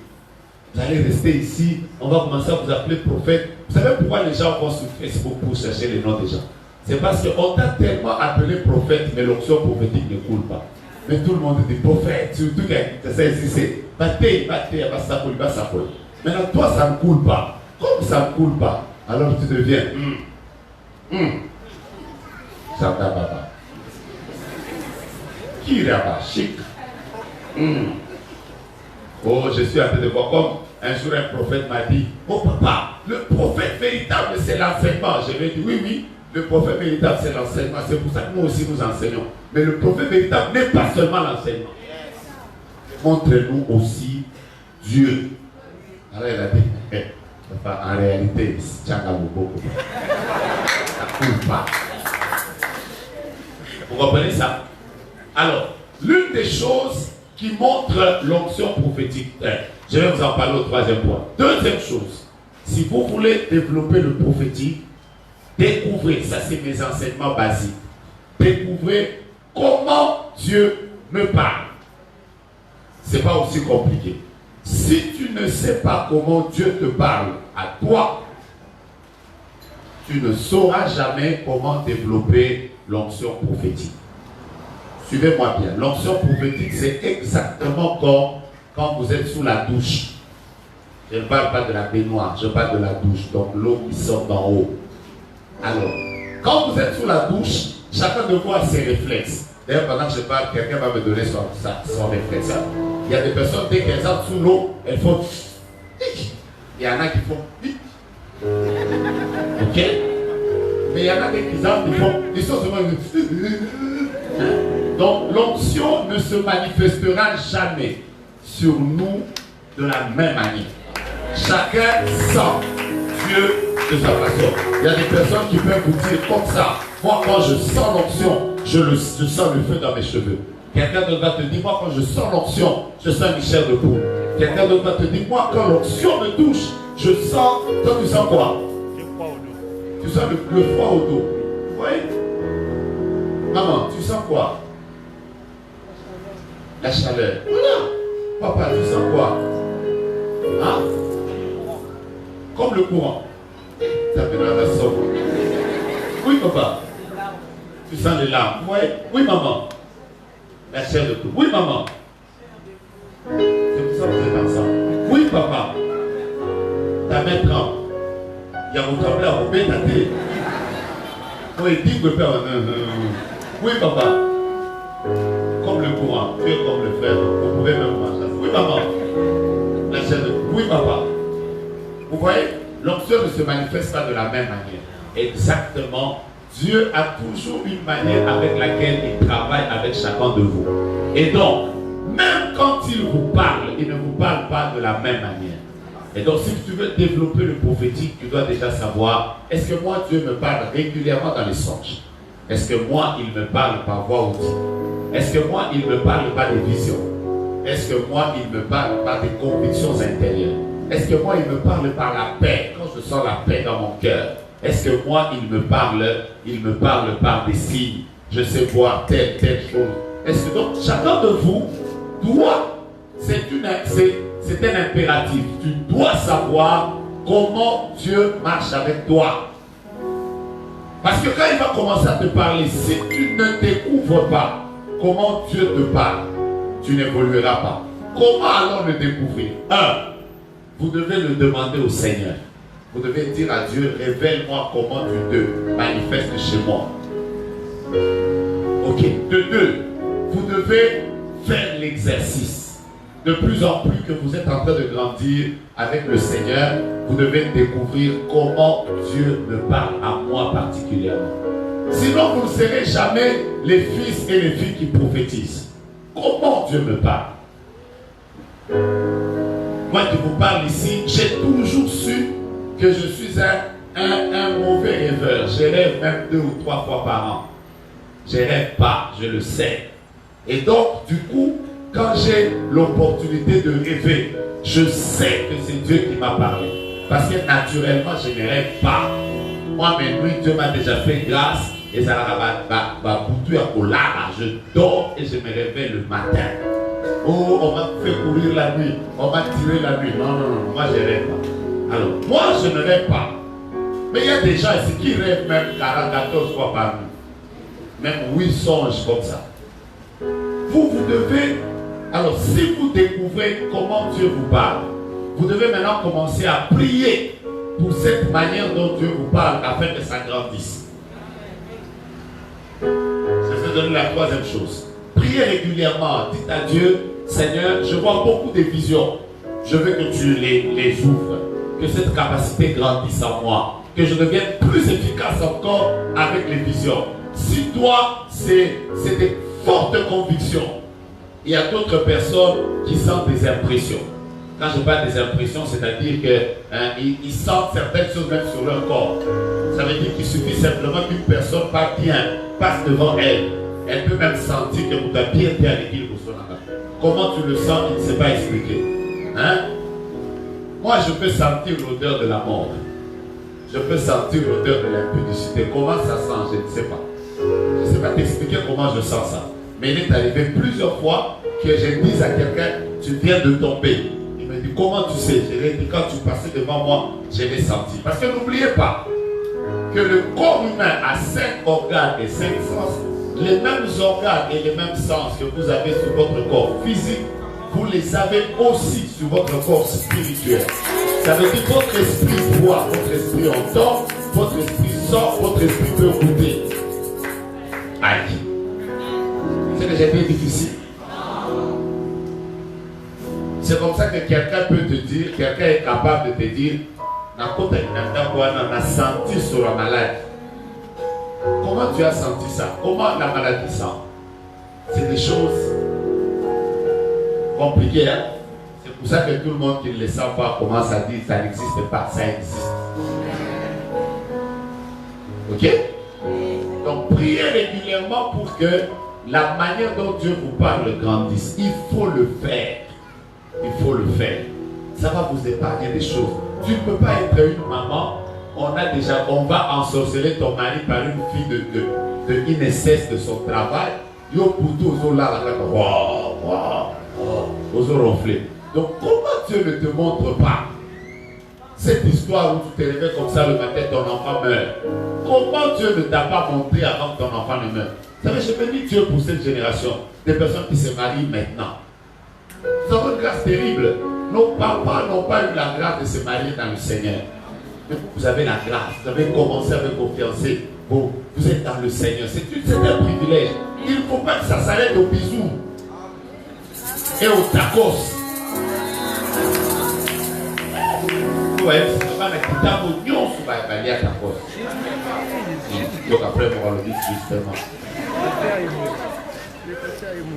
Vous allez rester ici, on va commencer à vous appeler prophète. Vous savez pourquoi les gens vont sur Facebook pour chercher les noms des gens? C'est parce qu'on t'a tellement appelé prophète, mais l'onction prophétique ne coule pas. Mais tout le monde dit prophète, surtout quand tu sais ici, c'est bâté, ça coule. Maintenant, toi, ça ne coule pas. Comme ça ne coule pas, alors tu deviens Santa Baba. Kiraba, chic. Oh, je suis en train de voir comme un jour un prophète m'a dit, oh papa, le prophète véritable c'est l'enseignement. Je lui ai dit, oui, le prophète véritable c'est l'enseignement. C'est pour ça que nous aussi nous enseignons. Mais le prophète véritable n'est pas seulement l'enseignement. Montre-nous aussi Dieu. Alors il a dit, en réalité, ça ne coule pas. Vous comprenez ça? Alors, l'une des choses qui montre l'onction prophétique, je vais vous en parler au troisième point. Deuxième chose, si vous voulez développer le prophétique, découvrez, ça c'est mes enseignements basiques, découvrez comment Dieu me parle. Ce n'est pas aussi compliqué. Si tu ne sais pas comment Dieu te parle à toi, tu ne sauras jamais comment développer l'onction prophétique. Suivez-moi bien. L'onction prophétique, c'est exactement comme quand vous êtes sous la douche. Je ne parle pas de la baignoire, je parle de la douche, donc l'eau qui sort d'en haut. Alors, quand vous êtes sous la douche, chacun de vous a ses réflexes. D'ailleurs, pendant que je parle, quelqu'un va me donner son réflexe. Il y a des personnes, dès qu'elles entrent sous l'eau, elles font... Il y en a qui font... Ok? Mais il y en a des qui font, ils sont souvent... Donc l'onction ne se manifestera jamais sur nous de la même manière. Chacun sent Dieu de sa façon. Il y a des personnes qui peuvent vous dire comme ça. Moi, quand je sens l'onction, je sens le feu dans mes cheveux. Quelqu'un d'autre va te dire, moi, quand je sens l'onction, je sens une chair de poule. Quelqu'un d'autre va te dire, moi, quand l'onction me touche, je sens. Toi, tu sens quoi? Le froid au dos. Tu sens le froid au dos. Vous voyez? Maman, tu sens quoi? La chaleur. Voilà. Papa, tu sens quoi? Hein? Comme le courant. Ça fait dans la somme. Oui, papa. Tu sens les larmes. Oui, oui, maman. La chair de poule. Oui, maman. C'est pour ça que vous êtes ensemble. Oui, papa. Ta main tremble. Il y a mon tremblé à Robert, ta tête. Oui, dis que père. Oui, papa. Comme le courant. Tu es comme le frère. Vous pouvez même manger. Oui, maman. La chair de poule. Oui, papa. Vous voyez, l'onction ne se manifeste pas de la même manière. Exactement. Dieu a toujours une manière avec laquelle il travaille avec chacun de vous. Et donc, même quand il vous parle, il ne vous parle pas de la même manière. Et donc, si tu veux développer le prophétique, tu dois déjà savoir, est-ce que moi, Dieu me parle régulièrement dans les songes? Est-ce que moi, il me parle par voix audible? Est-ce que moi, il me parle par des visions? Est-ce que moi, il me parle par des convictions intérieures? Est-ce que moi, il me parle par la paix, quand je sens la paix dans mon cœur? Est-ce que moi, il me parle par des signes? Je sais voir telle chose. Est-ce que donc, chacun de vous doit, c'est un impératif. Tu dois savoir comment Dieu marche avec toi. Parce que quand il va commencer à te parler, si tu ne découvres pas comment Dieu te parle, tu n'évolueras pas. Comment alors le découvrir? Vous devez le demander au Seigneur. Vous devez dire à Dieu, révèle-moi comment tu te manifestes chez moi. Ok. De deux, vous devez faire l'exercice. De plus en plus que vous êtes en train de grandir avec le Seigneur, vous devez découvrir comment Dieu me parle à moi particulièrement. Sinon, vous ne serez jamais les fils et les filles qui prophétisent. Comment Dieu me parle? Moi qui vous parle ici, j'ai toujours su que je suis un mauvais rêveur. Je rêve même 2 ou 3 fois par an. Je ne rêve pas, je le sais. Et donc, du coup, quand j'ai l'opportunité de rêver, je sais que c'est Dieu qui m'a parlé. Parce que naturellement, je ne rêve pas. Moi, mes nuits, Dieu m'a déjà fait grâce. Et ça va bouter à Olara. Je dors et je me réveille le matin. Oh, on m'a fait courir la nuit. On m'a tiré la nuit. Non, non, non, moi, je ne rêve pas. Alors, moi, je ne rêve pas. Mais il y a des gens ici qui rêvent même 14 fois par nuit. Même 8 songes comme ça. Vous devez... Alors, si vous découvrez comment Dieu vous parle, vous devez maintenant commencer à prier pour cette manière dont Dieu vous parle afin que ça grandisse. Je vais donner la troisième chose. Priez régulièrement. Dites à Dieu, Seigneur, je vois beaucoup de visions. Je veux que tu les ouvres. Que cette capacité grandisse en moi. Que je devienne plus efficace encore avec les visions. Si toi, c'est des fortes convictions, il y a d'autres personnes qui sentent des impressions. Quand je parle des impressions, c'est-à-dire qu'ils sentent certaines choses même sur leur corps. Ça veut dire qu'il suffit simplement qu'une personne passe devant elle. Elle peut même sentir que vous avez bien été avec lui pour son âme. Comment tu le sens, il ne sait pas expliquer. Hein? Moi, je peux sentir l'odeur de la mort. Je peux sentir l'odeur de l'impudicité. Comment ça sent, je ne sais pas. Je ne sais pas t'expliquer comment je sens ça. Mais il est arrivé plusieurs fois que je dise à quelqu'un, tu viens de tomber. Il me dit, comment tu sais? Je lui ai dit, quand tu passais devant moi, je l'ai senti. Parce que n'oubliez pas que le corps humain a 5 organes et 5 sens. Les mêmes organes et les mêmes sens que vous avez sur votre corps physique, vous les avez aussi sur votre corps spirituel. Ça veut dire que votre esprit voit, votre esprit entend, votre esprit sent, votre esprit peut goûter. Aïe. C'est que j'ai été difficile. C'est comme ça que quelqu'un peut te dire, quelqu'un est capable de te dire, n'a senti sur la malade. Comment tu as senti ça? Comment la maladie sent? C'est des choses compliquées. Hein? C'est pour ça que tout le monde qui ne le sent pas commence à dire ça n'existe pas, ça existe. Ok? Donc priez régulièrement pour que la manière dont Dieu vous parle grandisse. Il faut le faire. Il faut le faire. Ça va vous épargner des choses. Tu ne peux pas être une maman. On va ensorceler ton mari par une fille de INSS de son travail. Yo poutou ozo là, ozo ronfler. Donc comment Dieu ne te montre pas cette histoire où tu te réveilles comme ça le matin, ton enfant meurt? Comment Dieu ne t'a pas montré avant que ton enfant ne meure? Vous savez, je bénis Dieu pour cette génération, des personnes qui se marient maintenant. Nous avons une grâce terrible. Nos papas n'ont pas eu la grâce de se marier dans le Seigneur. Mais vous avez la grâce, vous avez commencé avec vos fiancés, vous êtes dans le Seigneur. C'est un privilège. Il ne faut pas que ça s'arrête aux bisous et aux tacos. Ouais, c'est pas mettre ta oignon sur ma évaluer à tacos. Donc après, on va le dire justement.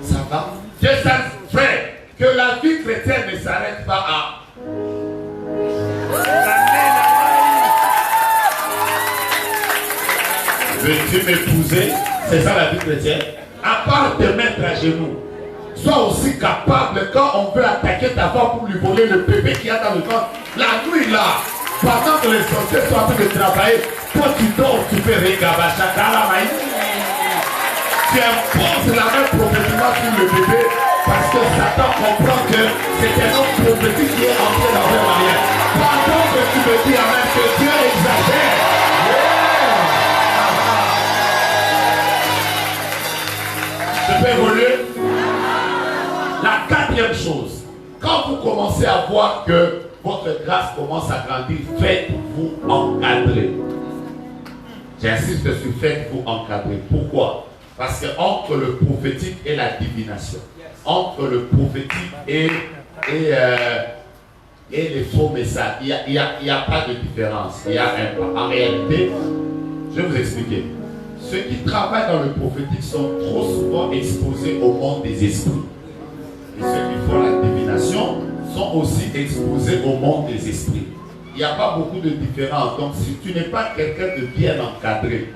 Ça va? Dieu s'en fait que la vie chrétienne ne s'arrête pas à. Veux-tu m'épouser? C'est ça la vie chrétienne. À part te mettre à genoux, sois aussi capable quand on veut attaquer ta femme pour lui voler le bébé qu'il y a dans le ventre. La nuit là, pendant que les sorciers sont en train de travailler, toi tu dors, tu fais regabacha, tu imposes la main prophétiquement sur le bébé parce que Satan comprend que c'est un homme prophétique qui est entré dans leur mariage. Pendant que tu me dis amen, que Dieu exagère. Je peux évoluer. La quatrième chose, quand vous commencez à voir que votre grâce commence à grandir, faites-vous encadrer. J'insiste sur faites-vous encadrer. Pourquoi? Parce que entre le prophétique et la divination, entre le prophétique et les faux messages, il n'y a pas de différence. En réalité, je vais vous expliquer. Ceux qui travaillent dans le prophétique sont trop souvent exposés au monde des esprits. Et ceux qui font la divination sont aussi exposés au monde des esprits. Il n'y a pas beaucoup de différence. Donc si tu n'es pas quelqu'un de bien encadré,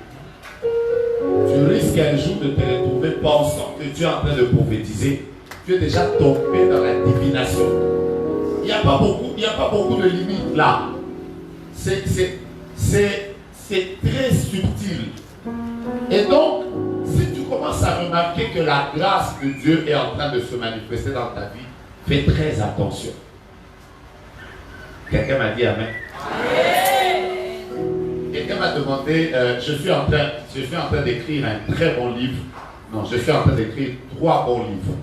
tu risques un jour de te retrouver pensant que tu es en train de prophétiser. Tu es déjà tombé dans la divination. Il n'y a pas beaucoup de limites là. C'est très subtil. Et donc, si tu commences à remarquer que la grâce de Dieu est en train de se manifester dans ta vie, fais très attention. Quelqu'un m'a dit amen. Quelqu'un m'a demandé, je suis en train d'écrire un très bon livre. Non, je suis en train d'écrire 3 bons livres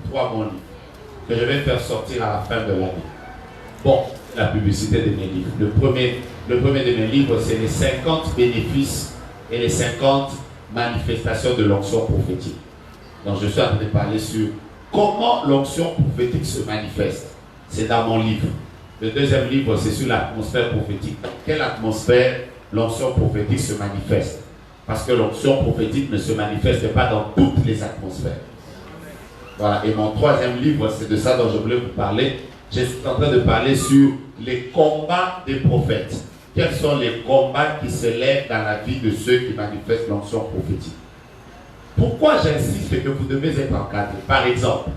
que je vais faire sortir à la fin de l'année. Bon, la publicité de mes livres. Le premier de mes livres, c'est les 50 bénéfices et les 50 manifestations de l'onction prophétique. Donc je suis en train de parler sur comment l'onction prophétique se manifeste. C'est dans mon livre. Le deuxième livre, c'est sur l'atmosphère prophétique. Quelle atmosphère l'onction prophétique se manifeste? Parce que l'onction prophétique ne se manifeste pas dans toutes les atmosphères. Voilà. Et mon troisième livre, c'est de ça dont je voulais vous parler. Je suis en train de parler sur les combats des prophètes. Quels sont les combats qui se lèvent dans la vie de ceux qui manifestent l'onction prophétique? Pourquoi j'insiste que vous devez être encadré? Par exemple,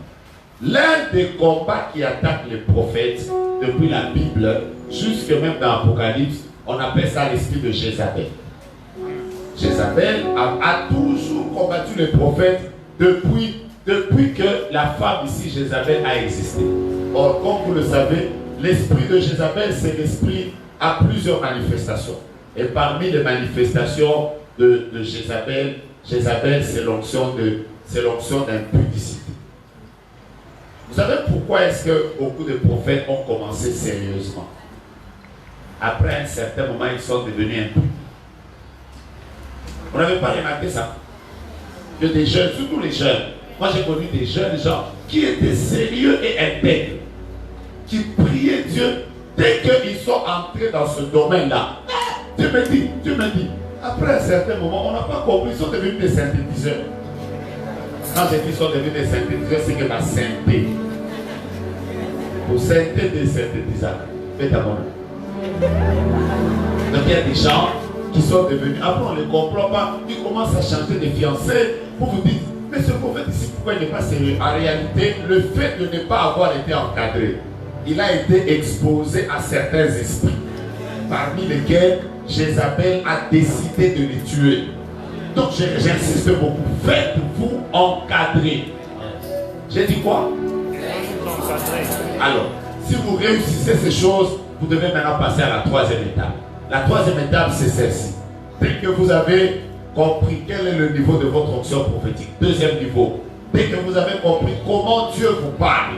l'un des combats qui attaquent les prophètes depuis la Bible, jusque même dans l'Apocalypse, on appelle ça l'esprit de Jézabel. Jézabel a toujours combattu les prophètes depuis que la femme ici, Jézabel, a existé. Or, comme vous le savez, l'esprit de Jézabel, c'est l'esprit à plusieurs manifestations. Et parmi les manifestations de Jézabel, c'est l'onction d'impudicité. Vous savez pourquoi est-ce que beaucoup de prophètes ont commencé sérieusement? Après un certain moment, ils sont devenus impudiques. Vous n'avez pas remarqué ça? Que des jeunes, surtout les jeunes, moi j'ai connu des jeunes gens qui étaient sérieux et intègres, qui priaient Dieu dès qu'ils sont entrés dans ce domaine-là. Dieu me dit, Après un certain moment, on n'a pas compris, ils sont devenus des synthétiseurs. Quand j'ai dit qu'ils sont devenus des synthétiseurs, c'est que la synthé. Pour synthé des synthétiseurs. Faites à mon nom. Donc il y a des gens qui sont devenus, après on ne les comprend pas, ils commencent à changer de fiancés pour vous dire, mais ce prophète ici, pourquoi il n'est pas sérieux? En réalité, le fait de ne pas avoir été encadré, il a été exposé à certains esprits, parmi lesquels Jézabel a décidé de les tuer. Donc j'insiste beaucoup, faites-vous encadrer. J'ai dit quoi? Alors, si vous réussissez ces choses, vous devez maintenant passer à la troisième étape. La troisième étape, c'est celle-ci. Dès que vous avez compris quel est le niveau de votre onction prophétique, deuxième niveau, dès que vous avez compris comment Dieu vous parle,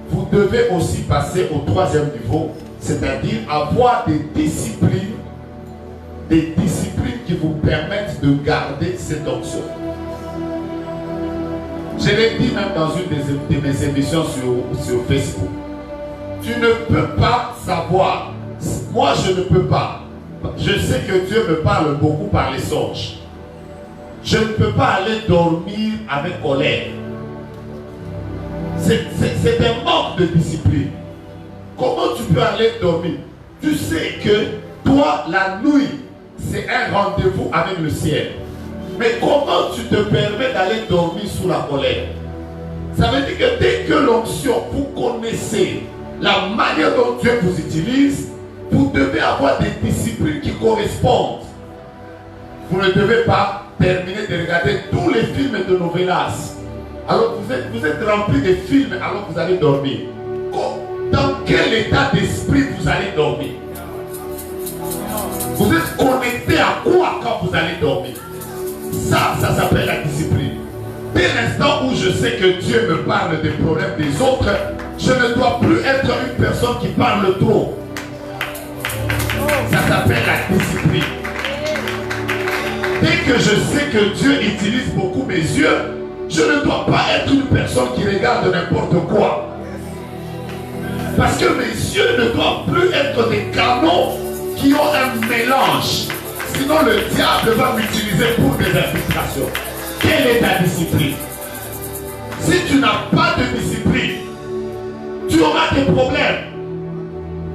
vous devez aussi passer au troisième niveau, c'est-à-dire avoir des disciplines qui vous permettent de garder cette onction. Je l'ai dit même dans une de mes émissions sur Facebook. Tu ne peux pas savoir. Moi, je ne peux pas. Je sais que Dieu me parle beaucoup par les songes. Je ne peux pas aller dormir avec colère. C'est un manque de discipline. Comment tu peux aller dormir? Tu sais que toi, la nuit, c'est un rendez-vous avec le ciel. Mais comment tu te permets d'aller dormir sous la colère? Ça veut dire que dès que l'onction, vous connaissez la manière dont Dieu vous utilise, vous devez avoir des disciplines qui correspondent. Vous ne devez pas terminer de regarder tous les films de novelas. Alors vous êtes rempli de films alors que vous allez dormir. Dans quel état d'esprit vous allez dormir? Vous êtes connecté à quoi quand vous allez dormir? Ça s'appelle la discipline. Dès l'instant où je sais que Dieu me parle des problèmes des autres, je ne dois plus être une personne qui parle trop. Ça s'appelle la discipline. Dès que je sais que Dieu utilise beaucoup mes yeux, je ne dois pas être une personne qui regarde n'importe quoi. Parce que mes yeux ne doivent plus être des canaux qui ont un mélange. Sinon le diable va m'utiliser pour des infiltrations. Quelle est ta discipline? Si tu n'as pas de discipline, tu auras des problèmes.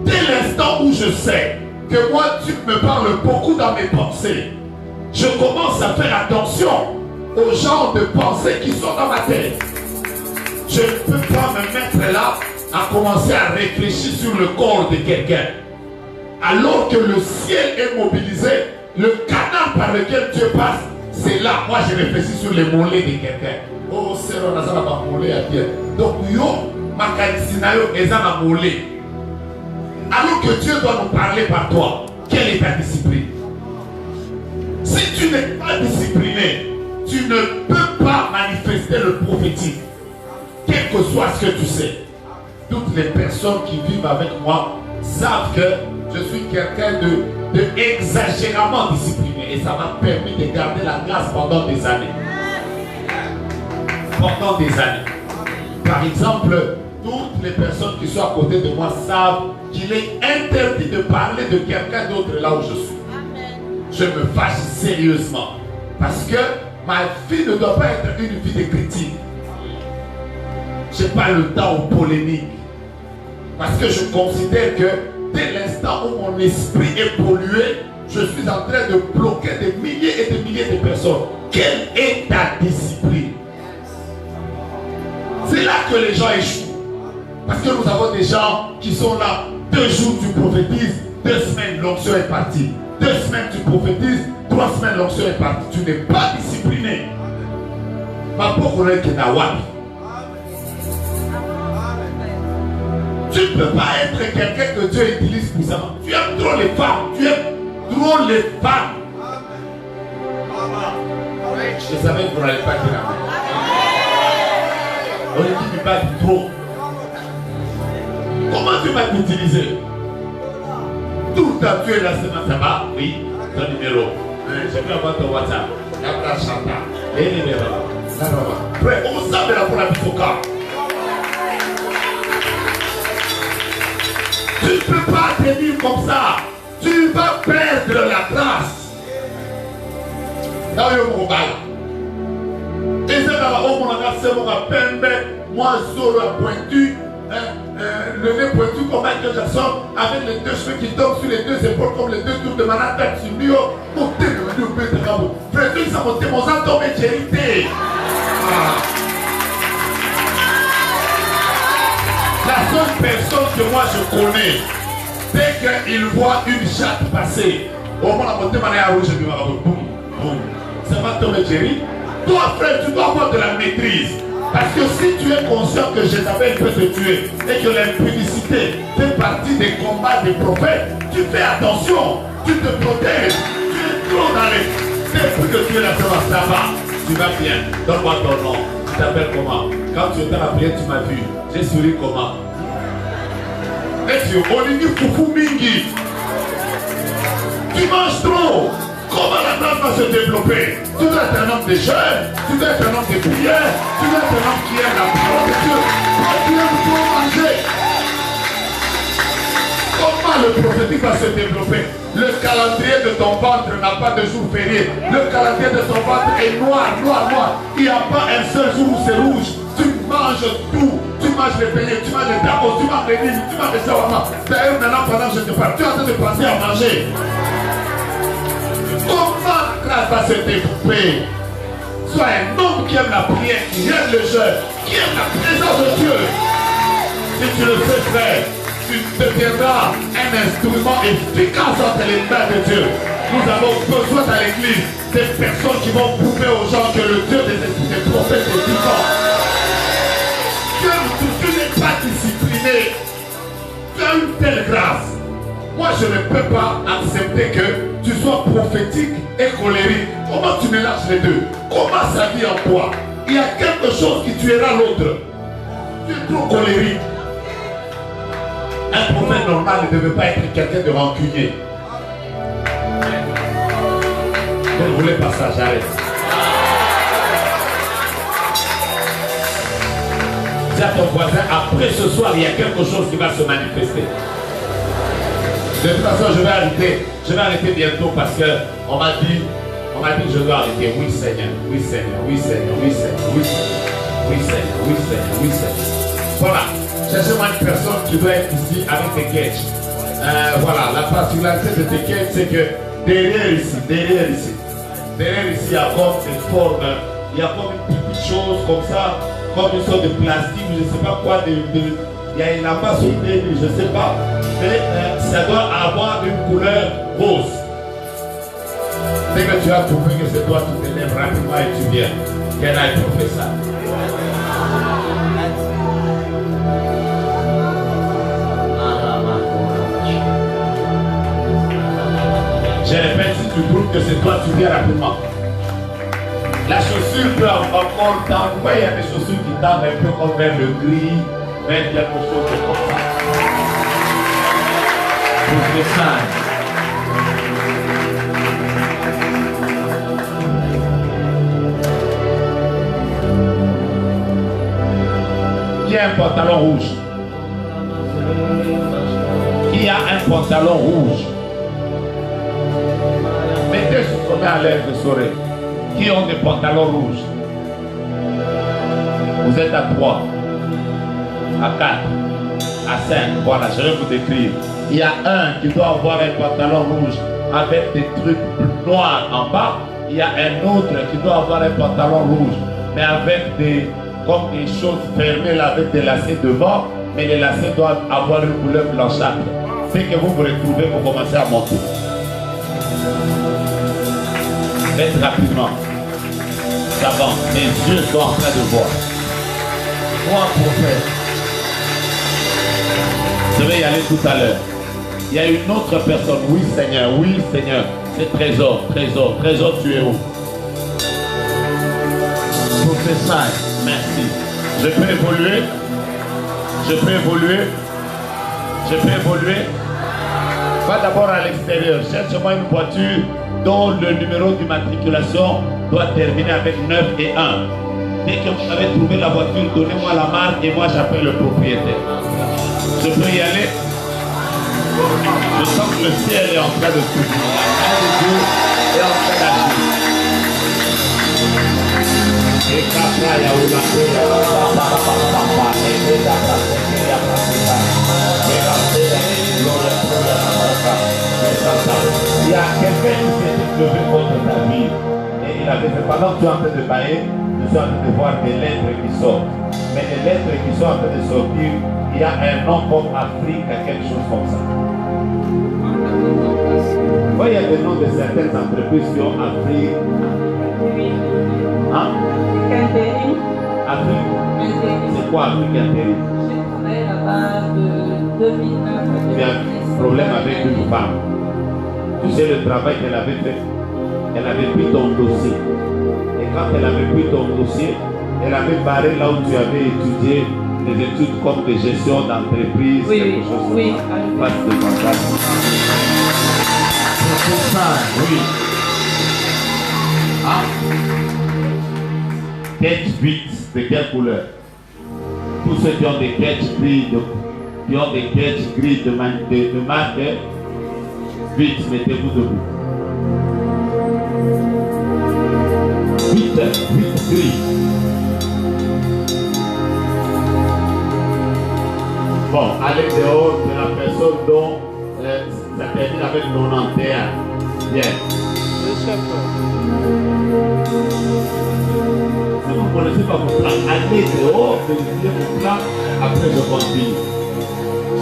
Dès l'instant où je sais que moi Dieu me parle beaucoup dans mes pensées, je commence à faire attention aux genres de pensées qui sont dans ma tête. Je ne peux pas me mettre là à commencer à réfléchir sur le corps de quelqu'un. Alors que le ciel est mobilisé, le canal par lequel Dieu passe, c'est là. Moi je réfléchis sur les mollets de quelqu'un. Oh, c'est on a ça va mollet à Dieu. Donc yo, ma canicinayo est un mollet. Alors que Dieu doit nous parler par toi, quelle est ta discipline? Si tu n'es pas discipliné, tu ne peux pas manifester le prophétique. Quel que soit ce que tu sais. Toutes les personnes qui vivent avec moi savent que je suis quelqu'un de exagérément discipliné. Et ça m'a permis de garder la grâce pendant des années. Pendant des années. Par exemple, toutes les personnes qui sont à côté de moi savent qu'il est interdit de parler de quelqu'un d'autre là où je suis. Je me fâche sérieusement. Parce que ma vie ne doit pas être une vie de critique. Je n'ai pas le temps aux polémiques. Parce que je considère que dès l'instant où mon esprit est pollué, je suis en train de bloquer des milliers et des milliers de personnes. Quelle est ta discipline? C'est là que les gens échouent. Parce que nous avons des gens qui sont là, 2 jours tu prophétises, 2 semaines l'onction est partie. 2 semaines tu prophétises, 3 semaines l'onction est partie. Tu n'es pas discipliné. Ma pauvre est Kenawabi. Tu ne peux pas être quelqu'un que Dieu utilise pour ça. Tu aimes trop les femmes. Tu aimes trop les femmes. Je savais que vous n'allez pas dire amen. On ne dit pas trop. Comment tu vas t'utiliser? Tout le temps tu es là, ça va? Oui, ton numéro. Je peux avoir ton WhatsApp. Yabra Chanta. Et numéro. Prêt, on s'en va pour la bifoka. Tu ne peux pas tenir comme ça. Tu vas perdre la grâce. Là, il y a un bal. Et c'est là où on a fait mon pembe, moi, solo pointu, le nez pointu comme Michael Jackson, avec les deux cheveux qui tombent sur les deux épaules comme les deux tours de Manhattan sur lui. Monter le Dieu peut être là-haut. Frère, ça monte mon sang tombe et charité. La seule personne que moi je connais, dès qu'il voit une chatte passer, au moment où la montée m'a rouge, je lui boum, boum. Ça va tomber, Jerry. Toi, frère, tu dois avoir de la maîtrise. Parce que si tu es conscient que Jézabel peut te tuer et que l'impudicité fait partie des combats des prophètes, tu fais attention, tu te protèges, tu es trop dans les. Depuis que tu es la semence, ça va, tu vas bien. Donne-moi ton nom. Tu t'appelles comment? Quand tu étais à la prière, tu m'as vu. J'ai souri comment? Monsieur, on dit Foufou Mingi. Tu manges trop. Comment la femme va se développer? Tu dois être un homme de jeûne, tu dois être un homme de prière, tu dois être un homme qui aime la parole de Dieu. Tu aimes trop manger. Comment le prophétique va se développer? Le calendrier de ton ventre n'a pas de jour férié. Le calendrier de ton ventre est noir, noir, noir. Il n'y a pas un seul jour où c'est rouge. Tu manges tout. Tu manges les beignets, tu manges les tacos, tu manges les livres, tu manges les shawarma. D'ailleurs, maintenant, pendant que je te parle, tu es en train de penser à manger. Comment grâce va se développer? Sois un homme qui aime la prière, qui aime le jeûne, qui aime la présence de Dieu. Si tu le fais, frère, tu deviendras un instrument efficace entre les mains de Dieu. Nous avons besoin dans l'église des personnes qui vont prouver aux gens que le Dieu des prophètes est vivant. Tu n'es pas discipliné. Tu as une telle grâce. Moi, je ne peux pas accepter que tu sois prophétique et colérique. Comment tu mélanges les deux? Comment ça vit en toi? Il y a quelque chose qui tuera l'autre. Tu es trop colérique. Un prophète normal ne devait pas être quelqu'un de rancunier. Vous ne voulez pas ça, j'arrête. Dis à ton voisin, après ce soir, il y a quelque chose qui va se manifester. De toute façon, je vais arrêter bientôt parce qu'on m'a dit que je dois arrêter. Oui Seigneur, oui Seigneur, oui Seigneur, oui Seigneur, oui Seigneur, oui Seigneur, oui Seigneur, oui Seigneur. Voilà, cherchez-moi une personne qui doit être ici avec des quêtes. Voilà, la particularité de tes quêtes, c'est que derrière ici, il y a comme des formes, il y a comme une petite chose comme ça, comme une sorte de plastique, je ne sais pas quoi, il y a une masse sur le je ne sais pas, mais ça doit avoir une couleur rose. Dès que tu as trouvé que c'est toi, tu te lèves rapidement et tu viens. Can I prophesy? Je répète, si tu trouves que c'est toi, tu viens rapidement. La chaussure peut encore tendre. Vous voyez, il y a des chaussures qui tendent un peu comme vers le gris, vers quelque chose de comme ça. Prophesy. Qui a un pantalon rouge? Qui a un pantalon rouge? Mettez ce sommet à l'aise, je saurai. Qui ont des pantalons rouges? Vous êtes à 3, à 4, à 5. Voilà, je vais vous décrire. Il y a un qui doit avoir un pantalon rouge avec des trucs noirs en bas. Il y a un autre qui doit avoir un pantalon rouge, mais avec comme des choses fermées là, avec des lacets devant, mais les lacets doivent avoir une couleur blanchâtre. C'est que vous vous retrouvez pour commencer à monter. Faites rapidement. Ça va. Mes yeux sont en train de voir. Moi, prophète. Je vais y aller tout à l'heure. Il y a une autre personne. Oui, Seigneur. Oui, Seigneur. C'est Trésor. Trésor. Trésor, tu es où? Prophète. Merci. Je peux évoluer. Je peux évoluer. Je peux évoluer. Va d'abord à l'extérieur. Cherche-moi une voiture dont le numéro d'immatriculation doit terminer avec 9 et 1. Dès que vous avez trouvé la voiture, donnez-moi la marque et moi j'appelle le propriétaire. Je peux y aller? Je sens que le ciel est en train de s'ouvrir. La main de Dieu est en train d'agir. Il y a quelqu'un qui s'est levé contre ta vie. Et il avait fait, pendant que tu es en train de bailler, je suis en train de voir des lettres qui sortent. Mais les lettres qui sont en train de sortir, il y a un nom comme Afrique, quelque chose comme ça. Oui, il y a des noms de certaines entreprises qui ont Afrique. Hein? Afrique. C'est quoi Afrique intérim? J'ai travaillé là-bas de 2009 à 2010. Il y a un problème avec une femme. Tu sais le travail qu'elle avait fait. Elle avait pris ton dossier. Et quand elle avait pris ton dossier, elle avait barré là où tu avais étudié des études comme de gestion d'entreprise, Oui, quelque chose comme oui. ça. Pas de contact. C'est ça, oui. Ah. Catch beats de quelle couleur? Tous ceux qui ont des catch gris, qui ont des catch gris de marque, vite, mettez-vous debout. Vite gris. Bon, allez dehors de la personne dont ça termine avec 91. Bien. Si vous ne connaissez pas vos plans, allez dehors, vérifiez vos plans, après je continue.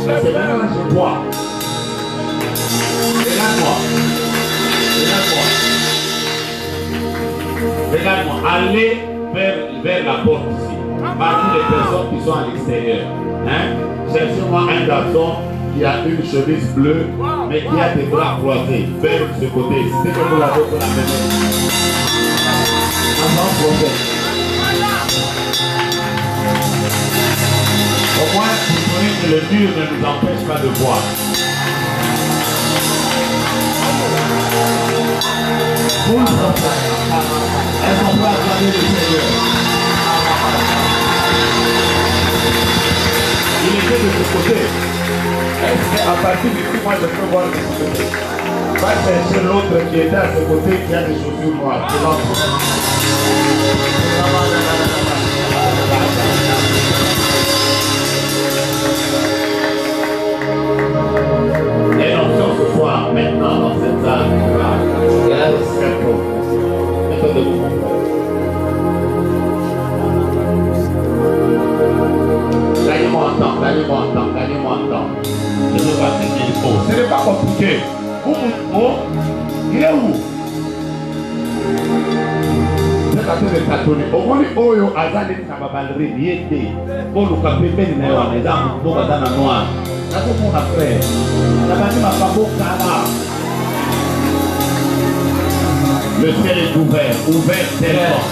C'est maintenant que je vois. Regarde-moi. Allez vers la porte ici. Parmi les personnes qui sont à l'extérieur. Hein? Cherchez-moi un garçon qui a une chemise bleue, mais qui a des bras croisés. Vers ce côté. C'est que vous l'avez pour la maison. Au moins, vous voyez que le mur ne nous empêche pas de voir. Elles sont prêtes à acclamer le Seigneur. Il était de ce côté. À partir d'ici, moi je peux voir de ce côté. Va chercher l'autre qui était à ce côté qui a des chaussures noires. C'est l'autre. Et donc, ce soir, maintenant, dans cette salle, il y a des cercles. Mettez debout, mon frère. Gagnez-moi en temps. Je veux pas ce qu'il faut. Ce n'est pas compliqué. Il est où? C'est la tête de Katoni. Au moins, Oyo, Azali, Kababalerie, Yété. Pour le capé, Ben, on est dans le noir. C'est mon frère. Le ciel est ouvert tellement.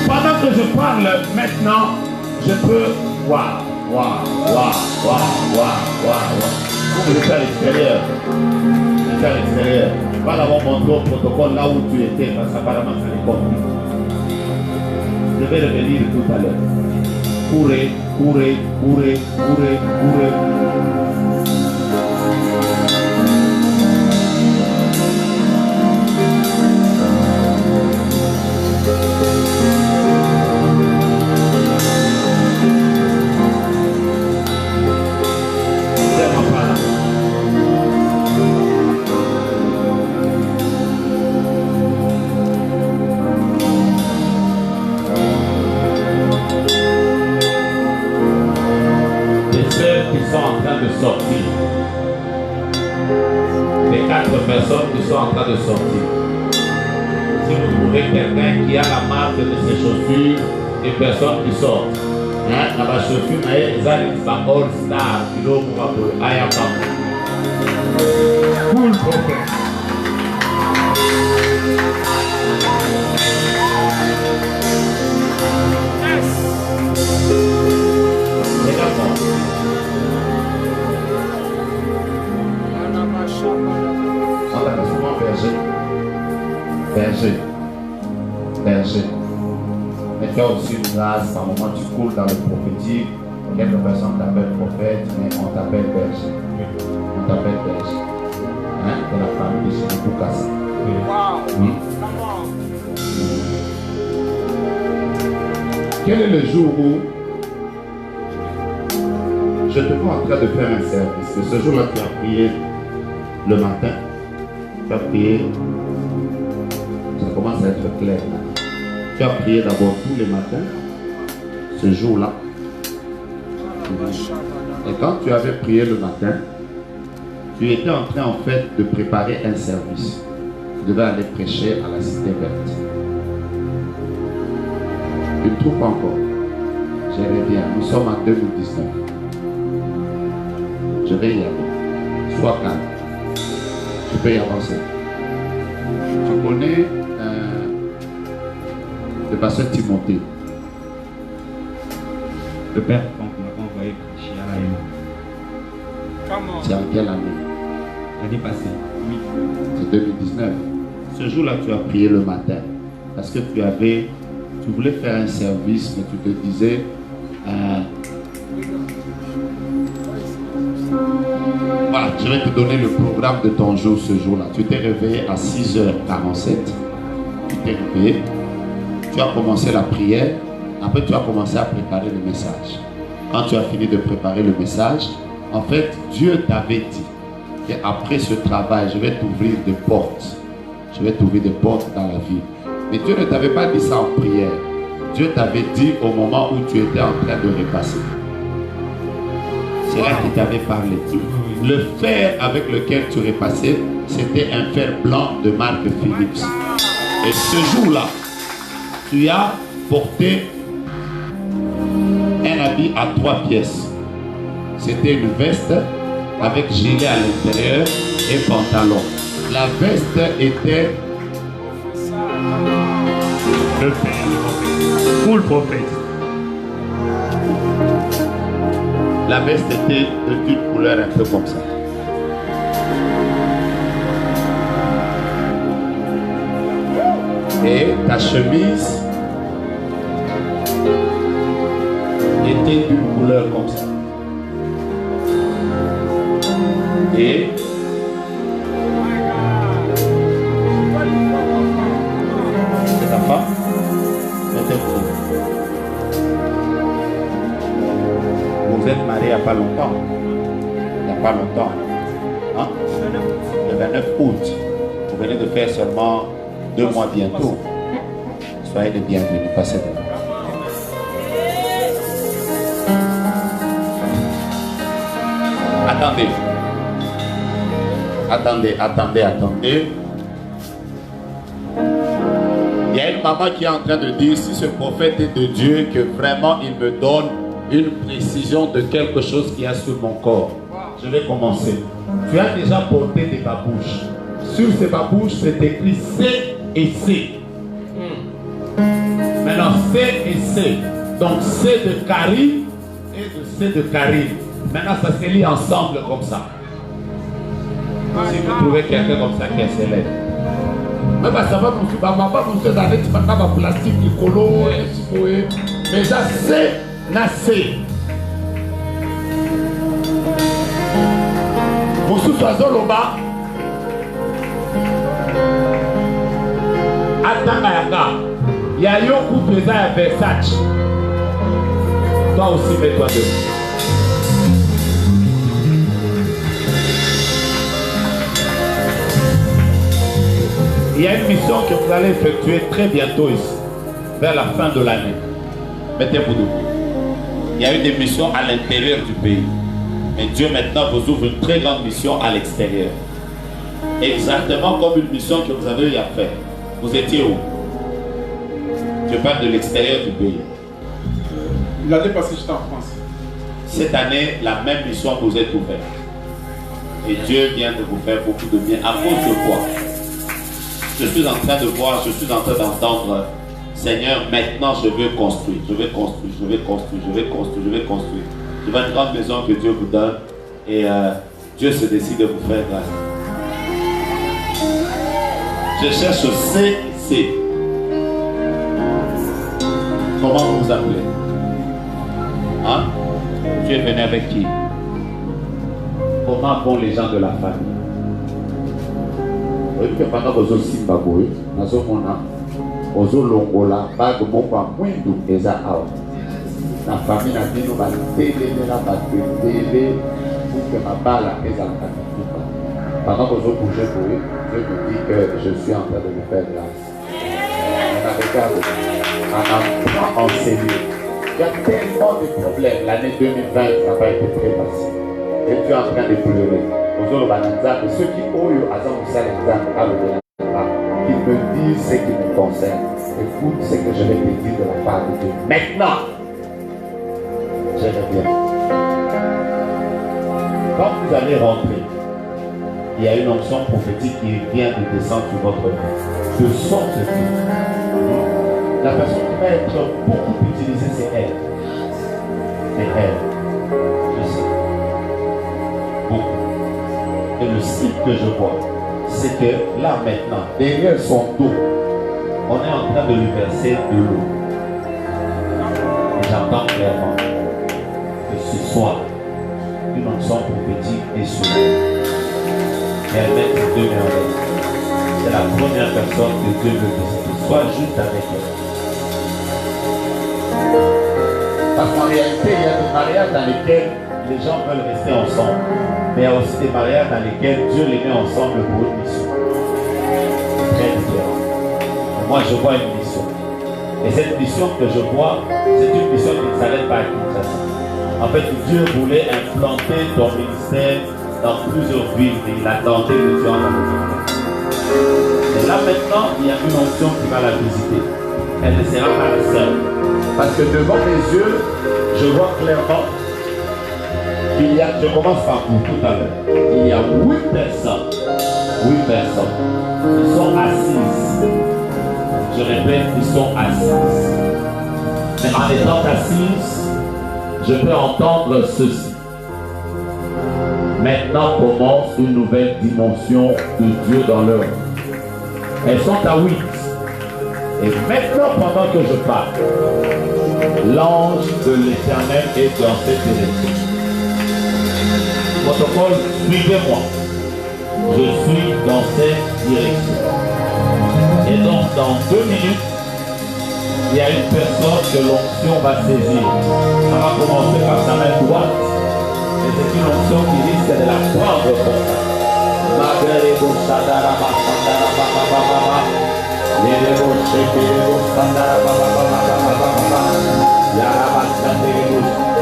Pendant que je parle maintenant, je peux voir. Vous êtes à l'extérieur. Pas d'avoir montré au protocole là où tu étais, parce que ça va m'en compris. Je vais revenir tout à l'heure. Courez. Sortir. Les 4 personnes qui sont en train de sortir. Si vous trouvez quelqu'un qui a la marque de ses chaussures, des personnes qui sortent. Hein? La chaussure, ils arrivent à All Star, qui l'ont pour appeler Ayapam. Cool, prophète. Regarde-moi. On appelle souvent berger. Mais tu as aussi une grâce, par moment tu coules dans le prophétique, quelques personnes t'appellent prophète, mais on t'appelle berger. Hein? De la famille de chez Boukassa. Oui. Quel est le jour où je te vois en train de faire un service? Et ce jour-là, tu as prié le matin. Tu as prié. Ça commence à être clair. Tu as prié d'abord tous les matins. Ce jour-là. Et quand tu avais prié le matin, tu étais en train en fait de préparer un service. Tu devais aller prêcher à la cité verte. Tu ne trouves pas encore? J'aimerais bien. Nous sommes en 2019. Je vais y aller. Sois calme. Tu peux y avancer. Tu connais le pasteur Timothée. Le père Franck m'a envoyé prêcher à la Haine. C'est en quelle année? L'année passée. Oui. C'est 2019. Ce jour-là, tu as prié le matin. Parce que tu voulais faire un service, mais tu te disais, voilà, je vais te donner le programme de ton jour ce jour-là. Tu t'es réveillé à 6h47. Tu t'es réveillé. Tu as commencé la prière. Après, tu as commencé à préparer le message. Quand tu as fini de préparer le message, en fait, Dieu t'avait dit qu'après ce travail, je vais t'ouvrir des portes. Je vais t'ouvrir des portes dans la vie. Mais Dieu ne t'avait pas dit ça en prière. Dieu t'avait dit au moment où tu étais en train de repasser. C'est là qu'il t'avait parlé. Le fer avec lequel tu repassais, c'était un fer blanc de marque Philips. Et ce jour-là, tu as porté un habit à 3 pièces. C'était une veste avec gilet à l'intérieur et pantalon. La veste était Le père. Full prophète. La veste était d'une couleur un peu comme ça. Et ta chemise était d'une couleur comme ça. Et c'est ta femme? Vous êtes mariés il n'y a pas longtemps. Il n'y a pas longtemps. Hein? Le 29 août. Vous venez de faire seulement 2 mois bientôt. Soyez les bienvenus. Passez devant. Attendez. Attendez. Il y a une maman qui est en train de dire, si ce prophète est de Dieu, que vraiment il me donne une précision de quelque chose qui est sur mon corps. Je vais commencer. Tu as déjà porté des babouches. Sur ces babouches, c'est écrit C et C. Maintenant, C et C. Donc C de Karine et de C de Karine. Maintenant, ça se lit ensemble comme ça. Si vous trouvez quelqu'un comme ça qui est célèbre. Mais ça va nous faire des plastique, mais ça c'est nassé. Vous sous oiseau là-bas. Attends, il y a yo coup de ça à Versace. Toi aussi mets-toi debout. Il y a une mission que vous allez effectuer très bientôt ici, vers la fin de l'année. Mettez-vous debout. Il y a eu des missions à l'intérieur du pays. Mais Dieu maintenant vous ouvre une très grande mission à l'extérieur. Exactement comme une mission que vous avez eu à faire. Vous étiez où? Je parle de l'extérieur du pays. L'année passée, j'étais en France. Cette année, la même mission vous est ouverte. Et Dieu vient de vous faire beaucoup de bien. À cause de quoi? Je suis en train de voir, je suis en train d'entendre, Seigneur, maintenant je veux construire, je vais construire, je vais construire, je vais construire, je vais construire. Je veux une grande maison que Dieu vous donne et Dieu se décide de vous faire grâce. Je cherche C. Comment vous vous appelez? Hein? Tu es venu avec qui? Comment vont les gens de la famille? Oui, que pendant que vous Zimbabwe, nous avons Longola, Bag Mopa, Mwindu, Eza Awa. La famille a dit nous va télé la télé pour que ma balle est à la caméra. Pendant que je bougeais pour eux, Dieu me dit que je suis en train de me faire grâce. Regarde, on a enseigné. Il y a tellement de problèmes. L'année 2020 n'a pas été très facile. Et tu es en train de pleurer. Ceux qui ont eu à qui me disent ce qui me concerne. Écoute ce que je vais te dire de la part de Dieu. Maintenant, je reviens. Quand vous allez rentrer, il y a une onction prophétique qui vient de descendre sur votre vie. De sorte que la personne qui va être beaucoup utilisée, c'est elle. C'est elle. Je sais. Beaucoup. Et le signe que je vois, c'est que là maintenant, derrière son dos, on est en train de lui verser de l'eau. Et j'entends clairement que ce soir, une onction prophétique est sur elle. Et elle met ses deux mains en l'air. C'est la première personne que Dieu veut visiter. Sois juste avec elle. Parce qu'en réalité, il y a des mariages dans lesquels les gens veulent rester ensemble. Mais il y a aussi des mariages dans lesquels Dieu les met ensemble pour une mission. Très différent. Moi, je vois une mission. Et cette mission que je vois, c'est une mission qui ne s'arrête pas à Kinshasa. En fait, Dieu voulait implanter ton ministère dans plusieurs villes et il a tenté que tu en as besoin. Et là maintenant, il y a une onction qui va la visiter. Elle ne sera pas la seule. Parce que devant mes yeux, je vois clairement qu'il y a, je commence par vous tout à l'heure, il y a 8 personnes. 8 personnes. Ils sont assises. Je répète, ils sont assises. Mais en étant assises, je peux entendre ceci. Maintenant commence une nouvelle dimension de Dieu dans leur vie. Elles sont à 8. Et maintenant, pendant que je parle, l'ange de l'Éternel est dans cette direction. Protocole, suivez-moi. Je suis dans cette direction. Et donc, dans 2 minutes, il y a une personne que l'onction va saisir. Ça va commencer par sa main droite. Et c'est une onction qui risque de la prendre comme ça.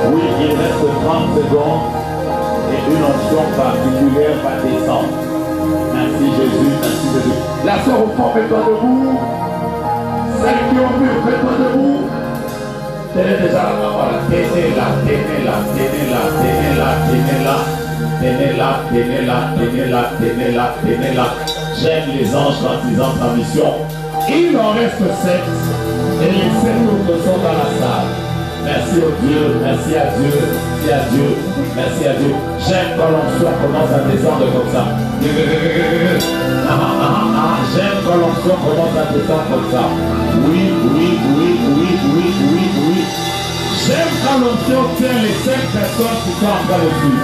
Oui, il reste 30 secondes et une onction particulière va descendre. Merci Jésus, merci Jésus. La sœur au fond, mets-toi debout. Celle qui ont vu, mets-toi debout. Tenez déjà la main, voilà. Tenez-la, tenez-la, tenez-la, tenez-la, tenez-la. Tenez-la, tenez-la, tenez-la, tenez-la, tenez-la. J'aime les anges quand ils entrent en mission. Il en reste 7 et les 7 autres sont dans la salle. Merci au Dieu, merci à Dieu, merci à Dieu, merci à Dieu. J'aime quand l'onction commence à descendre comme ça. J'aime quand l'onction commence à descendre comme ça. Oui, oui, oui, oui, oui, oui, oui. J'aime quand l'onction tient les 5 personnes qui sont en train de suivre.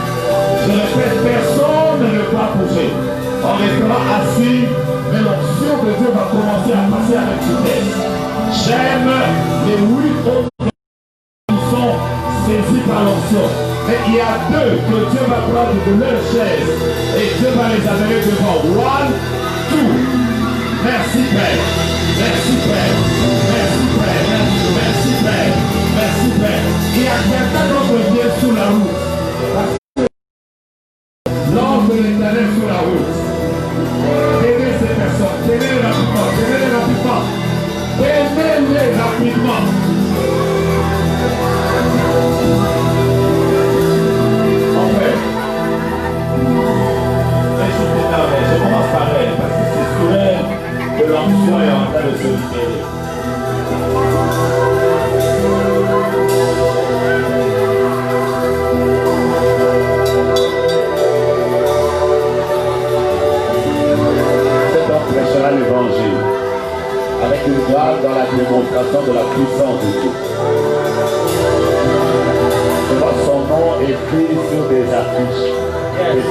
Je répète, personne ne va bouger. On restera assis, mais l'onction de Dieu va commencer à passer avec vitesse. J'aime les 8 autres qui sont saisis par l'onction. Mais il y a 2 que Dieu va prendre de leur chaise et Dieu va les amener devant. 1, 2. Merci Père. Merci Père. Merci Père. Merci Père. Merci Père. Il y a quelqu'un d'autre qui vient sous la route. L'ange de l'Éternel sur la route. Tenez ces personnes. Tenez-les rapidement. Tenez-les rapidement. Tenez-les rapidement. En fait, je commence par elle parce que c'est sur elle que l'onction est en train de se libérer. Cet homme prêchera l'évangile avec une grâce dans la démonstration de la puissance de Dieu. Je vois son nom écrit sur des affiches, des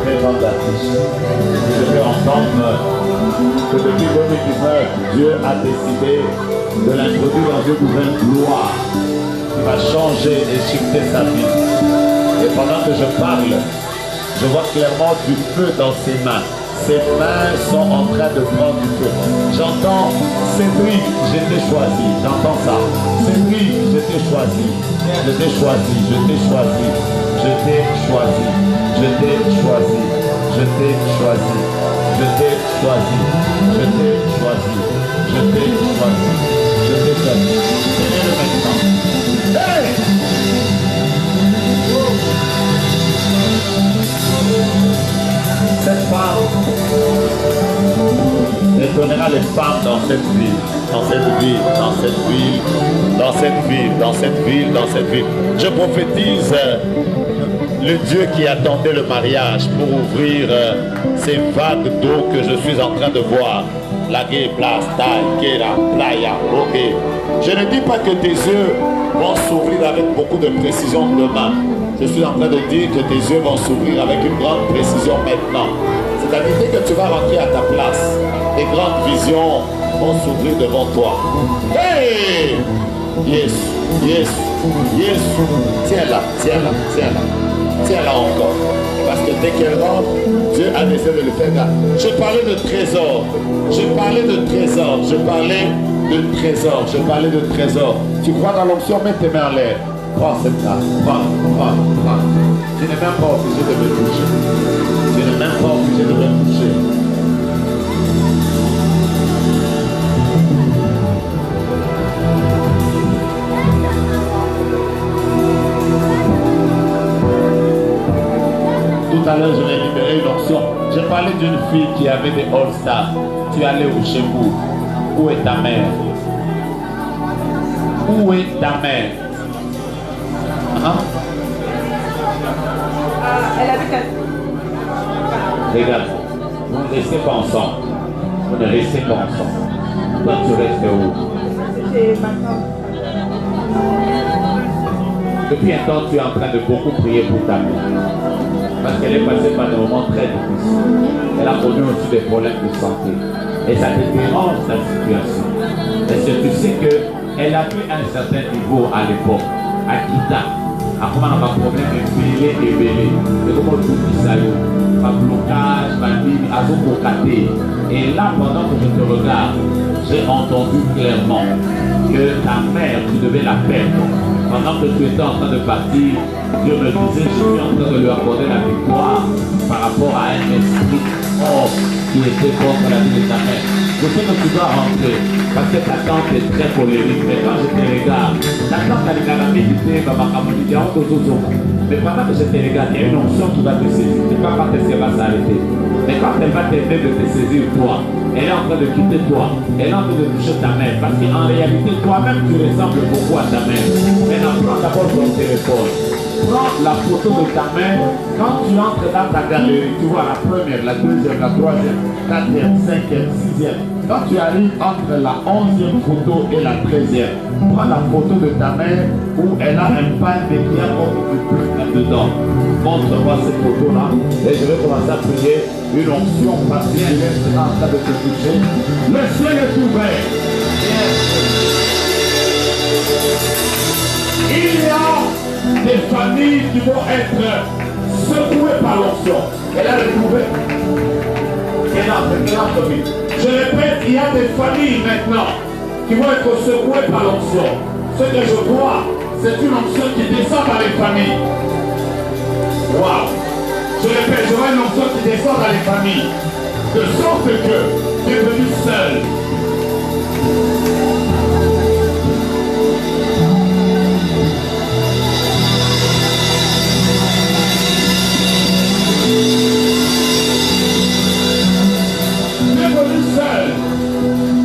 très grandes affiches. Je vais entendre que depuis 2019, Dieu a décidé de l'introduire dans une nouvelle gloire. va changer et shifter sa vie. Et pendant que je parle, je vois clairement du feu dans ses mains. Ses mains sont en train de prendre du feu. J'entends Cédric, je t'ai choisi. J'entends ça. Cédric, je t'ai choisi. Je t'ai choisi. Je t'ai choisi. Je t'ai choisi. Je t'ai choisi. Je t'ai choisi. Je t'ai choisi. Je t'ai choisi. Je t'ai choisi. Je t'ai choisi. Seigneur le maintenant. Hey! Cette femme étonnera les femmes dans cette ville, dans cette ville, dans cette ville, dans cette ville, dans cette ville, dans cette ville. Je prophétise le Dieu qui attendait le mariage pour ouvrir ces vagues d'eau que je suis en train de voir. Lagué, place, taille, kera, playa, ok. Je ne dis pas que tes yeux vont s'ouvrir avec beaucoup de précision demain. Je suis en train de dire que tes yeux vont s'ouvrir avec une grande précision maintenant. C'est-à-dire dès que tu vas rentrer à ta place, les grandes visions vont s'ouvrir devant toi. Hey! Yes, yes, yes. Tiens-la, tiens-la, tiens-la. Tiens-la encore. Parce que dès qu'elle rentre, Dieu a décidé de le faire. Je parlais de trésor. Je parlais de trésor. Je parlais de trésor. Je parlais de trésor. Tu crois dans l'onction, mets tes mains en l'air. Prends cette carte. Prends. Tu n'es même pas obligé de me toucher. Tu n'es même pas obligé de me toucher. Tout à l'heure, je vais libérer une onction. J'ai parlé d'une fille qui avait des All-Stars. Tu es allé où chez vous? Où est ta mère? Où est ta mère? Hein? Elle habite à... Regarde, vous ne restez pas ensemble. Vous ne restez pas ensemble. Toi, tu restes où? C'est ma tante. Depuis un temps, tu es en train de beaucoup prier pour ta mère. Parce qu'elle est passée par des moments très difficiles. Elle a connu aussi des problèmes de santé. Et ça te dérange ta situation. Est-ce que tu sais qu'elle a fait un certain niveau à l'époque, à Kita. À comment on a un problème de belé et belé. Et comment tout ça, un blocage, ma vie, à tout brocaté. Et là, pendant que je te regarde, j'ai entendu clairement que ta mère, tu devais la perdre. Pendant que tu étais en train de partir, Dieu me disait, je suis en train de lui accorder la victoire par rapport à un esprit fort qui était contre la vie de ta mère. Je sais que tu dois rentrer parce que ta tante est très colérique, mais quand je te regarde, ta tante a la médité, mais pendant que je te regarde, il y a une onction qui va te saisir. C'est pas quand elle va s'arrêter. Mais quand elle va t'aider de te saisir toi, elle est en train de quitter toi, elle est en train de toucher ta mère, parce qu'en réalité, toi-même, tu ressembles beaucoup à ta mère. Maintenant, prends d'abord ton téléphone. Prends la photo de ta mère. Quand tu entres dans ta galerie, tu vois la première, la deuxième, la troisième, quatrième, cinquième, sixième. Quand tu arrives entre la 11e photo et la 13e, prends la photo de ta mère où elle a un pan mais qui a beaucoup de plus dedans. Montre-moi cette photo-là et je vais commencer à prier une onction particulière en train de te toucher. Le ciel est ouvert. Il y a des familles qui vont être secouées par l'onction. Elle a retrouvé. Je répète, il y a des familles maintenant qui vont être secouées par l'onction. Ce que je vois, c'est une onction qui descend dans les familles. Waouh! Je répète, je vois une onction qui descend dans les familles. De sorte que tu es venu seul.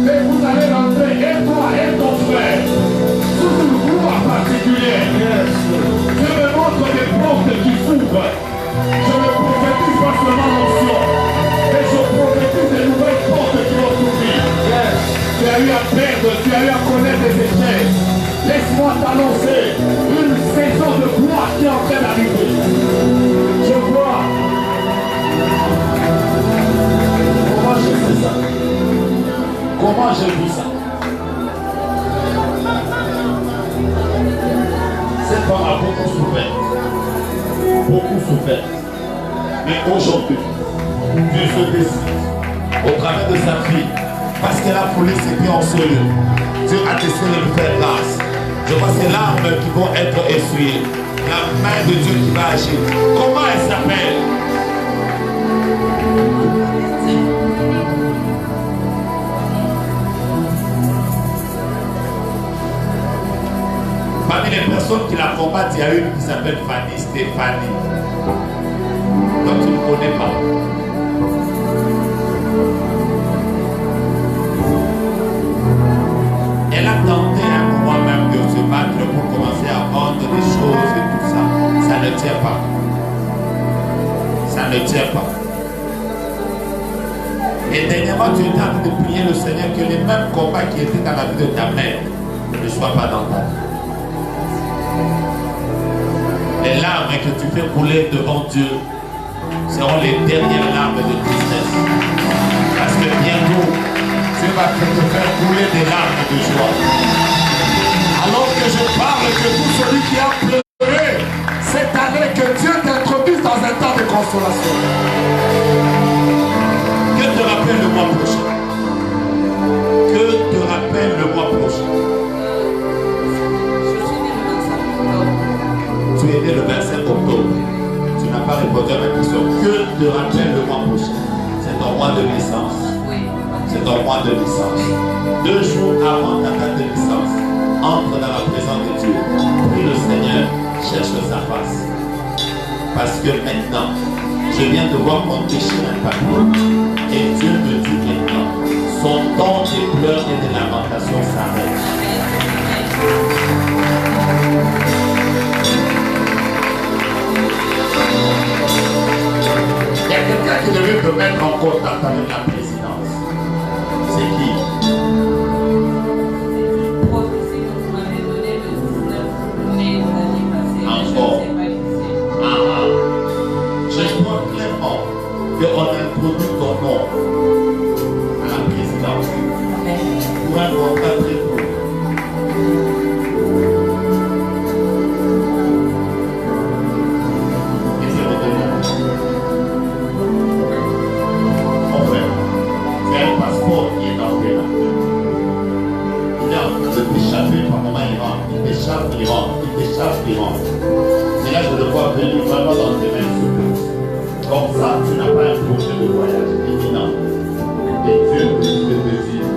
Mais vous allez rentrer, et toi et ton frère, sous une voie particulière. Je me montre des portes qui s'ouvrent. Je ne prophétise pas seulement l'onction, mais je prophétise des nouvelles portes qui vont s'ouvrir. Tu as eu à perdre, tu as eu à connaître des échecs. Laisse-moi t'annoncer une saison de gloire qui est en train d'arriver. Je vois. Comment j'ai fait ça? Comment j'ai vu ça? souffert. Beaucoup souffert. Mais aujourd'hui, Dieu se décide, au travers de sa fille, parce qu'elle a foulé ses pieds en ce lieu. Dieu a décidé de lui faire grâce. Je vois ces larmes qui vont être essuyées. La main de Dieu qui va agir. Comment elle s'appelle? Parmi les personnes qui la combattent, il y a une qui s'appelle Fanny Stéphanie. Donc tu ne connais pas. Elle a tenté un moment même de se battre pour commencer à vendre des choses et tout ça. Ça ne tient pas. Ça ne tient pas. Et dernièrement, tu es en train de prier le Seigneur que les mêmes combats qui étaient dans la vie de ta mère ne soient pas dans ta vie. Les larmes que tu fais couler devant Dieu seront les dernières larmes de tristesse. Parce que bientôt, Dieu va te faire couler des larmes de joie. Alors que je parle que tout celui qui a pleuré cette année, que Dieu t'introduise dans un temps de consolation. Que te rappelle le mois prochain? Que te rappelle le mois prochain? Tu es né le 25 octobre. Tu n'as pas répondu à ma question. Que te rappelle le mois prochain? C'est ton mois de naissance. C'est ton mois de naissance. 2 jours avant ta date de naissance, entre dans la présence de Dieu. Prie le Seigneur, cherche sa face. Parce que maintenant, je viens de voir qu'on déchire un papier. Et Dieu me dit maintenant, son temps de pleurs et de lamentations s'arrête. Il y a quelqu'un qui devait te mettre en contact avec la présidence. C'est qui? Prophétie que vous m'avez donnée le 19 mai de l'année passée. Encore. Je ne sais pas qui c'est. Je vois clairement qu'on introduit ton nom à la présidence pour un contrat très court. Et là, je le vois venir vraiment dans tes mains secousses. Comme ça, tu n'as pas un projet de voyage imminent. Et Dieu te dit de te dire,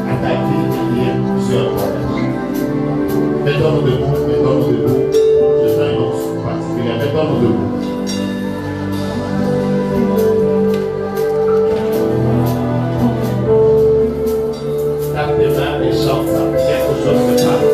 attaquer et lire plusieurs voyages. Mettons-nous debout, mettons-nous debout. Je sens une onction particulière. Mettons-nous debout. Tape tes mains et chante ça. Quelque chose se passe.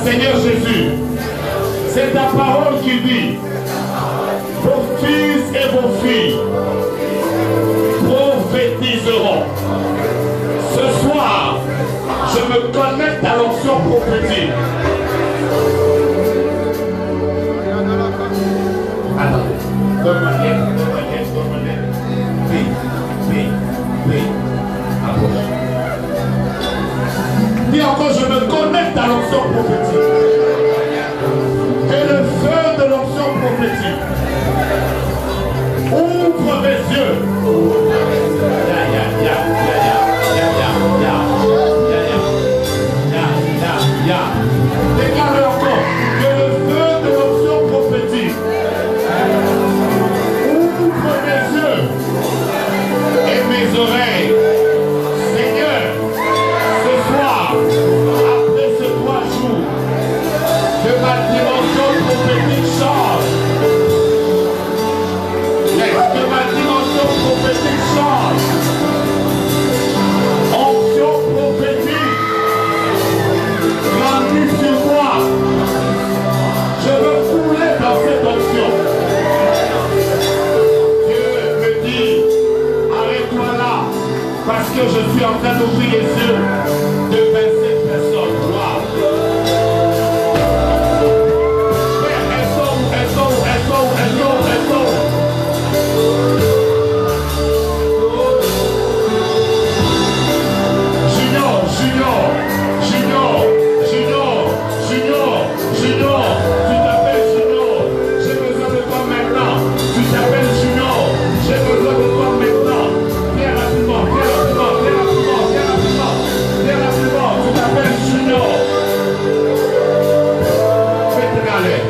Seigneur Jésus, c'est ta parole qui dit, vos fils et vos filles prophétiseront. Ce soir, je me connecte à l'onction prophétique. Attendez, donne-moi l'aide. Oui, approche. Dis encore, je me connecte à l'onction prophétique. Et le feu de l'onction prophétique ouvre mes yeux. ma dimension prophétique change. Est-ce que ma dimension prophétique change? Onction prophétique grandit sur moi. Je veux couler dans cette onction. Dieu me dit, arrête-toi là, parce que je suis en train d'ouvrir les yeux de 27 personnes. Wow. Elles sont où? Junior, tu t'appelles Junior, j'ai besoin de toi maintenant. Tu t'appelles Junior, j'ai besoin de toi maintenant. Viens rapidement, tu t'appelles Junior. Fais tes galères.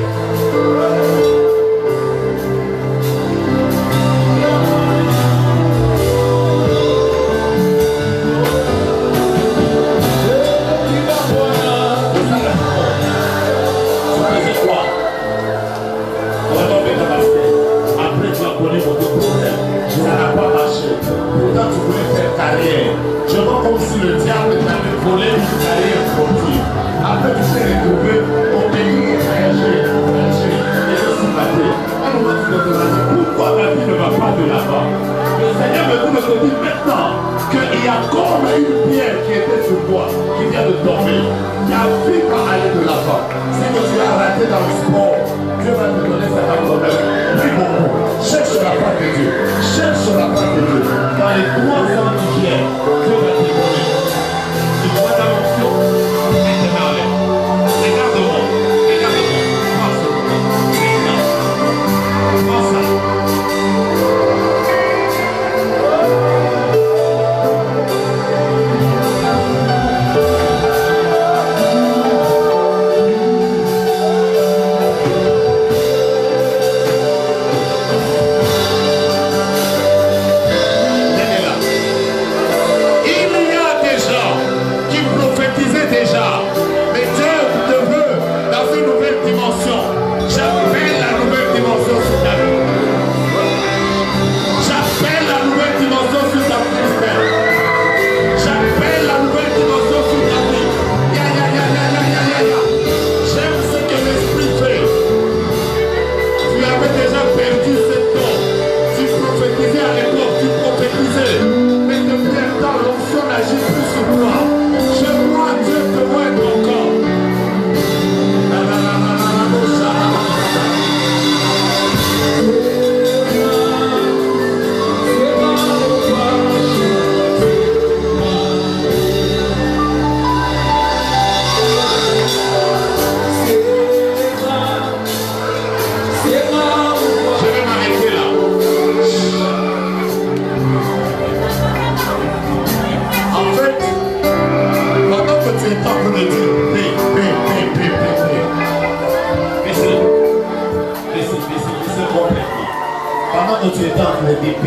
Je vois comme si le diable t'avait volé une carrière sportive. Après, tu t'es retrouvé au pays et je suis battu. À un moment, tu te demandes pourquoi ma vie ne va pas de l'avant. Le Seigneur me dit maintenant qu'il y a comme une pierre qui était sur toi, qui vient de tomber. Ta vie va aller de l'avant. Si tu as raté dans le sport, Dieu va te donner cet problème. Prie beaucoup. Cherche la part de Dieu. Cherche la part de Dieu. Dans les 3 ans qui viennent, Dieu va te donner. Tu vois la option. Regarde-moi. Prends ça. Tu étais en train de dire P.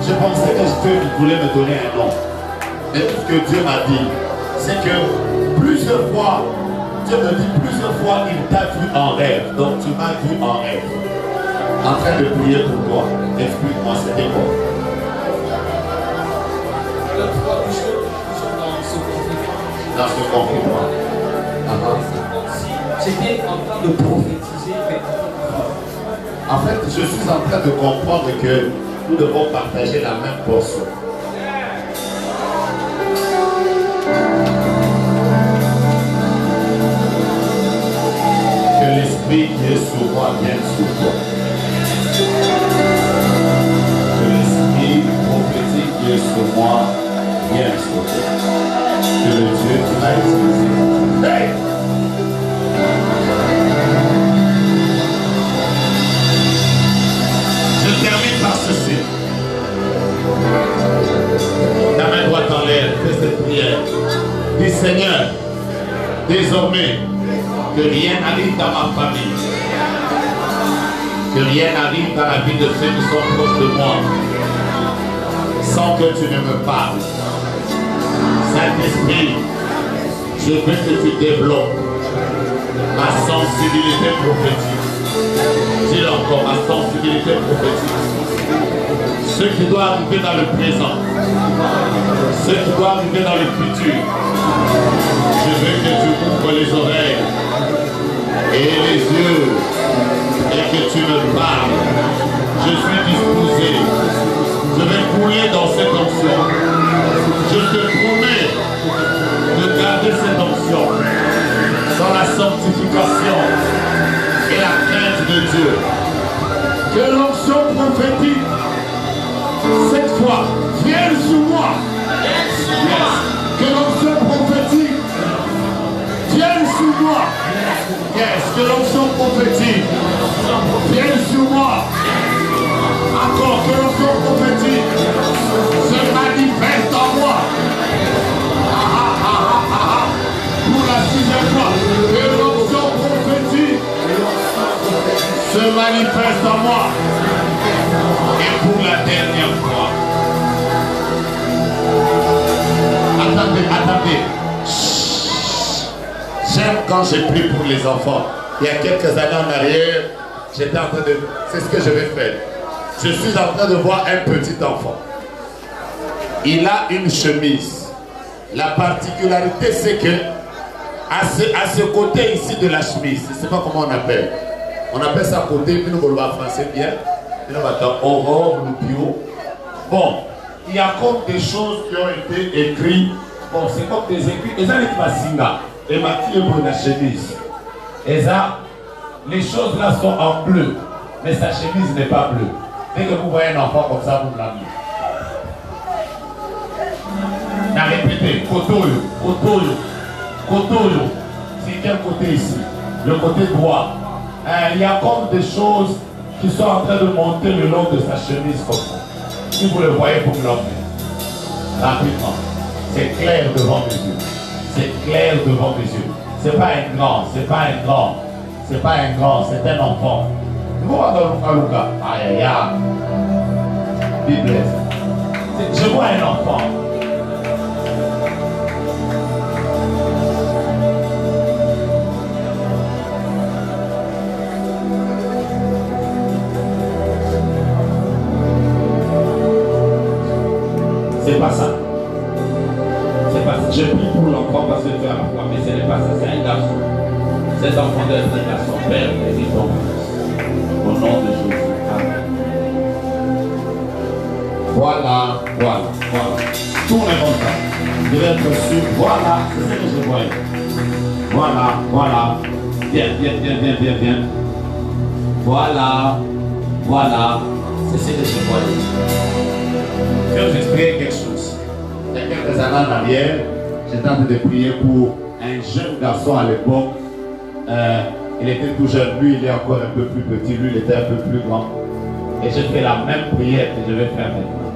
Je pensais que Dieu voulait me donner un nom. Mais tout ce que Dieu m'a dit, c'est que plusieurs fois, Dieu me dit plusieurs fois, il t'a vu en rêve. Donc tu m'as vu en rêve. En train de prier pour toi. Explique-moi, c'était quoi? Dans ce confinement. J'étais en train de prophétiser, mais en fait, je suis en train de comprendre que nous devons partager la même portion. Que l'esprit qui est sur moi vienne sur toi. Que l'esprit prophétique qui est sur moi vienne sur toi. Que le Dieu qui m'a utilisé. Hey! Je termine par ceci. Ta main droite en l'air, fais cette prière. Dis Seigneur, désormais, que rien n'arrive dans ma famille. Que rien n'arrive dans la vie de ceux qui sont proches de moi. Sans que tu ne me parles. Saint-Esprit, je veux que tu développes Ma sensibilité prophétique. Dis-le encore, ma sensibilité prophétique. Ce qui doit arriver dans le présent. Ce qui doit arriver dans le futur. Je veux que tu ouvres les oreilles et les yeux et que tu me parles. Je suis disposé. Je vais couler dans cette onction. Je te promets de garder cette onction dans la sanctification et la crainte de Dieu. Que l'onction prophétique, cette fois, vienne sur moi. Yes. Que l'onction prophétique vienne sur moi. Yes. Que l'onction prophétique vienne sur moi. Encore que l'onction prophétique se manifeste en moi. Pour la 6e fois, que l'onction prophétique se manifeste en moi. Et pour la dernière fois. Attendez. J'aime quand j'ai pris pour les enfants. Il y a quelques années en arrière, j'étais en train de... C'est ce que je vais faire. Je suis en train de voir un petit enfant. Il a une chemise. La particularité, c'est que à ce côté ici de la chemise, je ne sais pas comment on appelle. On appelle ça côté, puis nous volons en français bien. Puis nous mettons aurore, le bio. Bon, il y a comme des choses qui ont été écrites. Bon, c'est comme des écrits. Et ça, les masinga. Et ma fille pour la chemise. Et ça, les choses là sont en bleu. Mais sa chemise n'est pas bleue. Dès que vous voyez un enfant comme ça, vous l'avez. N'a répété, kotoyo. C'est quel côté ici? Le côté droit. Il y a comme des choses qui sont en train de monter le long de sa chemise comme ça. Si vous le voyez, vous me l'emmenez. Rapidement. C'est clair devant mes yeux. C'est clair devant mes yeux. C'est pas un grand, c'est pas un grand. C'est pas un grand, c'est un enfant. Vous voyez dans Luka. Aïe aïe aïe. Bible. Je vois un enfant. C'est pas ça. C'est pas ça. J'ai pris pour l'enfant parce que tu as la foi, mais ce n'est pas ça. C'est un garçon. Cet enfant doit être un garçon. Père, bénis ton fils. Au nom de Jésus. Amen. Voilà. Tournez comme ça. Je vais être sûr. Voilà. C'est ce que je voyais. Voilà. Bien. Voilà. C'est ce que je voyais. Je vais vous expliquer quelque chose. Il y a quelques années en arrière, j'étais en train de prier pour un jeune garçon à l'époque. Il était tout jeune, lui il est encore un peu plus petit, lui il était un peu plus grand. Et j'ai fait la même prière que je vais faire maintenant.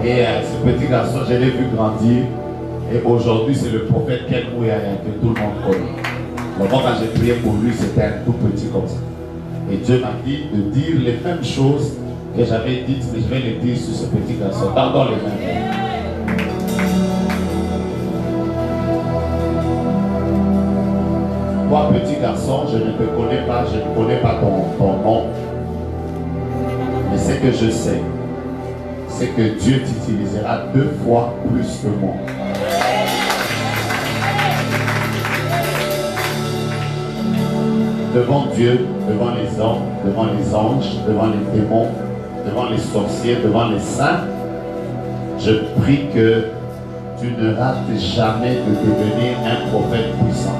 Et ce petit garçon, je l'ai vu grandir. Et aujourd'hui, c'est le prophète Ken Mouyaya que tout le monde connaît. Donc quand j'ai prié pour lui, c'était un tout petit comme ça. Et Dieu m'a dit de dire les mêmes choses que j'avais dites, mais je vais les dire sur ce petit garçon. Dans les mêmes. Toi, petit garçon, je ne te connais pas, je ne connais pas ton nom. Mais ce que je sais, c'est que Dieu t'utilisera 2 fois plus que moi. Devant Dieu, devant les hommes, devant les anges, devant les démons, devant les sorciers, devant les saints, je prie que tu ne rates jamais de devenir un prophète puissant.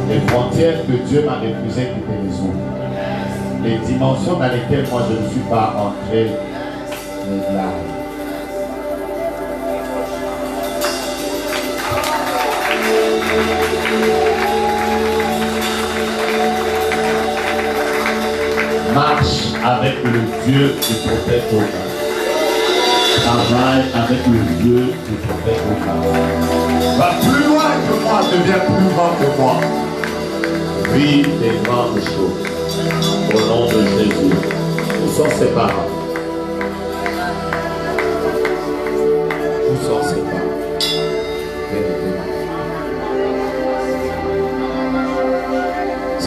Les frontières que Dieu m'a refusé qui te les ouvrent. Les dimensions dans lesquelles moi je ne suis pas entré, les blagues. Marche avec le Dieu du prophète Jonas. Travaille avec le Dieu du prophète Jonas. Va plus loin que moi, deviens plus grand que moi. Vis des grandes choses. Au nom de Jésus. Nous sommes ses parents. Nous sommes ses parents.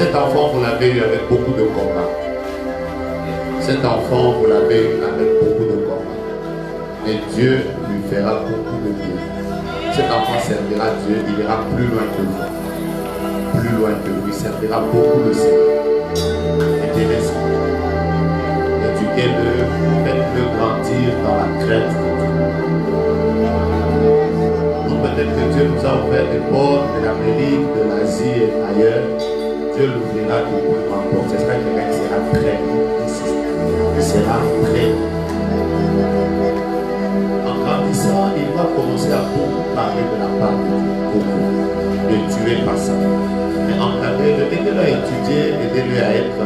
Cet enfant, vous l'avez eu avec beaucoup de combats. Cet enfant, vous l'avez eu avec beaucoup de combats. Mais Dieu lui fera beaucoup de bien. Cet enfant servira Dieu, il ira plus loin que vous. Plus loin que vous, il servira beaucoup le Seigneur. Aidez-les. Éduquez-le, faites-le grandir dans la crainte de Dieu. Donc peut-être que Dieu nous a ouvert les portes de l'Amérique, de l'Asie et ailleurs. Dieu l'ouvrira de plus en plus. J'espère que quelqu'un sera prêt. Il sera prêt. En grandissant, il va commencer à beaucoup parler de la part de Dieu. Beaucoup. Ne tuez pas ça. Mais encadrez-le, aidez-le à étudier, aidez-le à être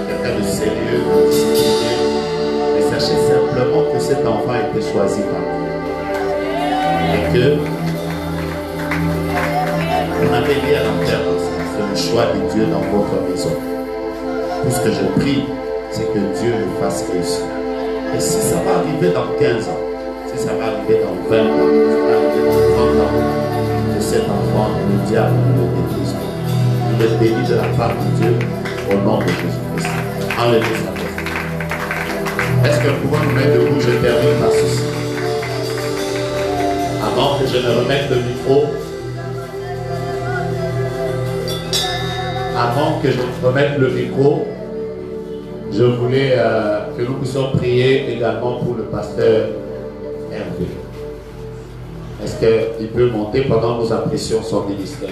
quelqu'un de sérieux, de discipliné. Mais sachez simplement que cet enfant a été choisi par Dieu. Et que vous n'avez rien à faire dans ça. C'est le choix de Dieu dans votre maison. Tout ce que je prie, c'est que Dieu le fasse réussir. Et si ça va arriver dans 15 ans, si ça va arriver dans 20 ans, si ça va arriver dans 30 ans, que cet enfant, le diable, ne le détruise pas. Il est béni de la part de Dieu au nom de Jésus-Christ. Enlevez sa tête. Est-ce que nous pouvons nous mettre debout? Je termine par ceci. Avant que je ne remette le micro, avant que je remette le micro, je voulais que nous puissions prier également pour le pasteur Hervé. Est-ce qu'il peut monter pendant que nous apprécions son ministère?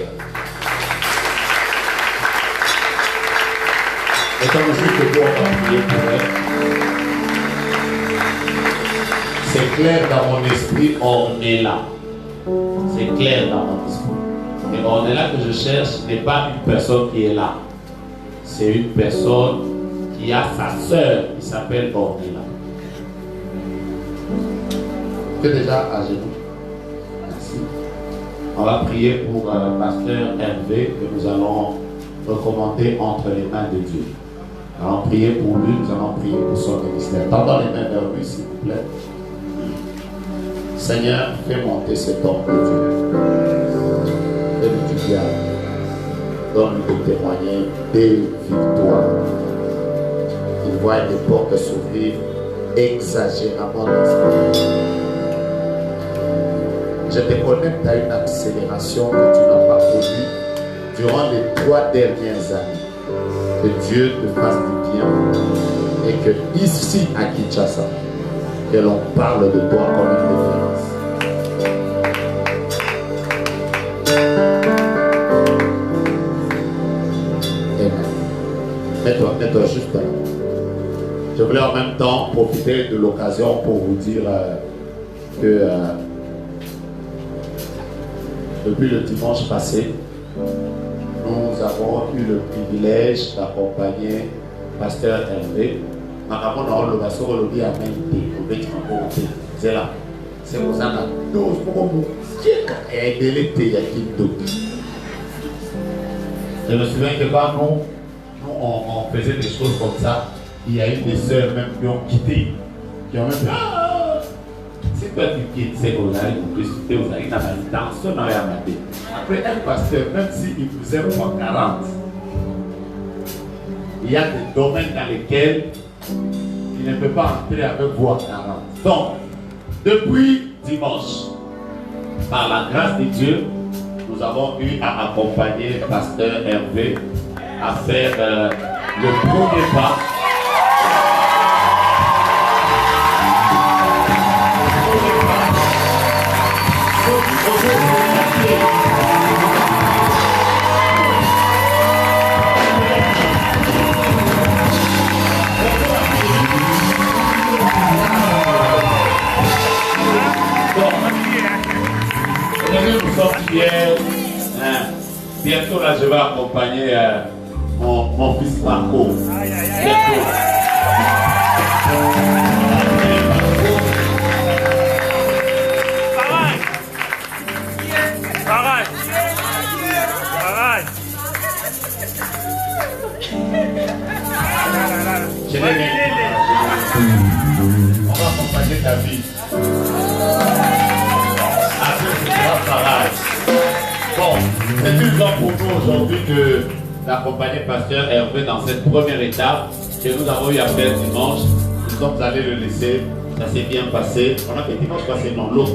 Étant juste que on va prier pour elle. C'est clair dans mon esprit, on est là. C'est clair dans mon esprit. Mais on est là que je cherche, ce n'est pas une personne qui est là. C'est une personne qui a sa sœur qui s'appelle Ornella. Tu es déjà à genoux. Merci. On va prier pour pasteur Hervé que nous allons recommander entre les mains de Dieu. Nous allons prier pour lui, nous allons prier pour son ministère. Tendons les mains vers lui, s'il vous plaît. Seigneur, fais monter cet homme de Dieu. Fais-lui du bien. Donne-lui de témoigner des victoires. Il voit des portes s'ouvrir exagérément dans ce monde. Je te connecte à une accélération que tu n'as pas connue durant les 3 dernières années. Que Dieu te fasse du bien et que ici à Kinshasa, que l'on parle de toi comme une référence. Amen. Mets-toi juste là. Je voulais en même temps profiter de l'occasion pour vous dire que depuis le dimanche passé, nous avons eu le privilège d'accompagner Pasteur Hervé. C'est pour ça je me souviens que quand nous on faisait des choses comme ça, il y a eu des sœurs même qui ont quitté, qui ont même dit c'est toi qui quittes, c'est qu'on a une publicité, vous avez une intention dans la matin. Après, un pasteur, même s'il vous aime pour 40, il y a des domaines dans lesquels il ne peut pas entrer avec vous à 40. Donc, depuis dimanche, par la grâce de Dieu, nous avons eu à accompagner Pasteur Hervé à faire le premier pas. Nous sommes fiers. Bientôt là, je vais accompagner mon fils Marco. Bientôt. Pareil. Je l'ai mis. On va accompagner ta vie. Après, ce sera pareil. Bon, c'est une joie pour nous aujourd'hui que d'accompagner Pasteur Hervé dans cette première étape que nous avons eu à faire dimanche. Nous sommes allés le laisser, ça s'est bien passé. On a fait dimanche passé, non, l'autre,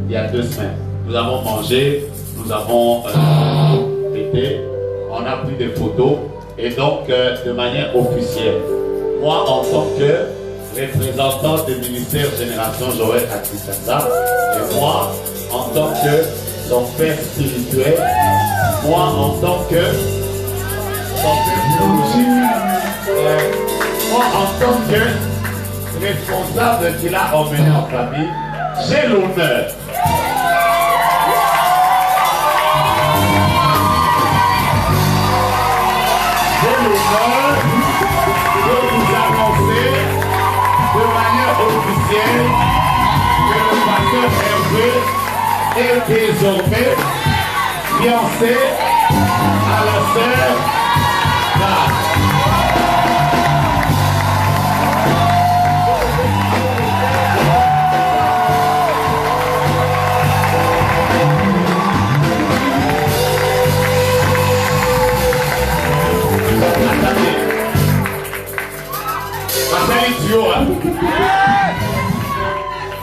il y a 2 semaines. Nous avons mangé, nous avons fêté, on a pris des photos et donc de manière officielle, moi en tant que représentant du ministère Génération Joël à Kinshasa et moi en tant que son père spirituel, moi en tant que son père biologique, moi en tant que responsable qu'il a emmené en famille, j'ai l'honneur de vous annoncer de manière officielle que le pasteur Hervé est désormais fiancé à la sœur Grace.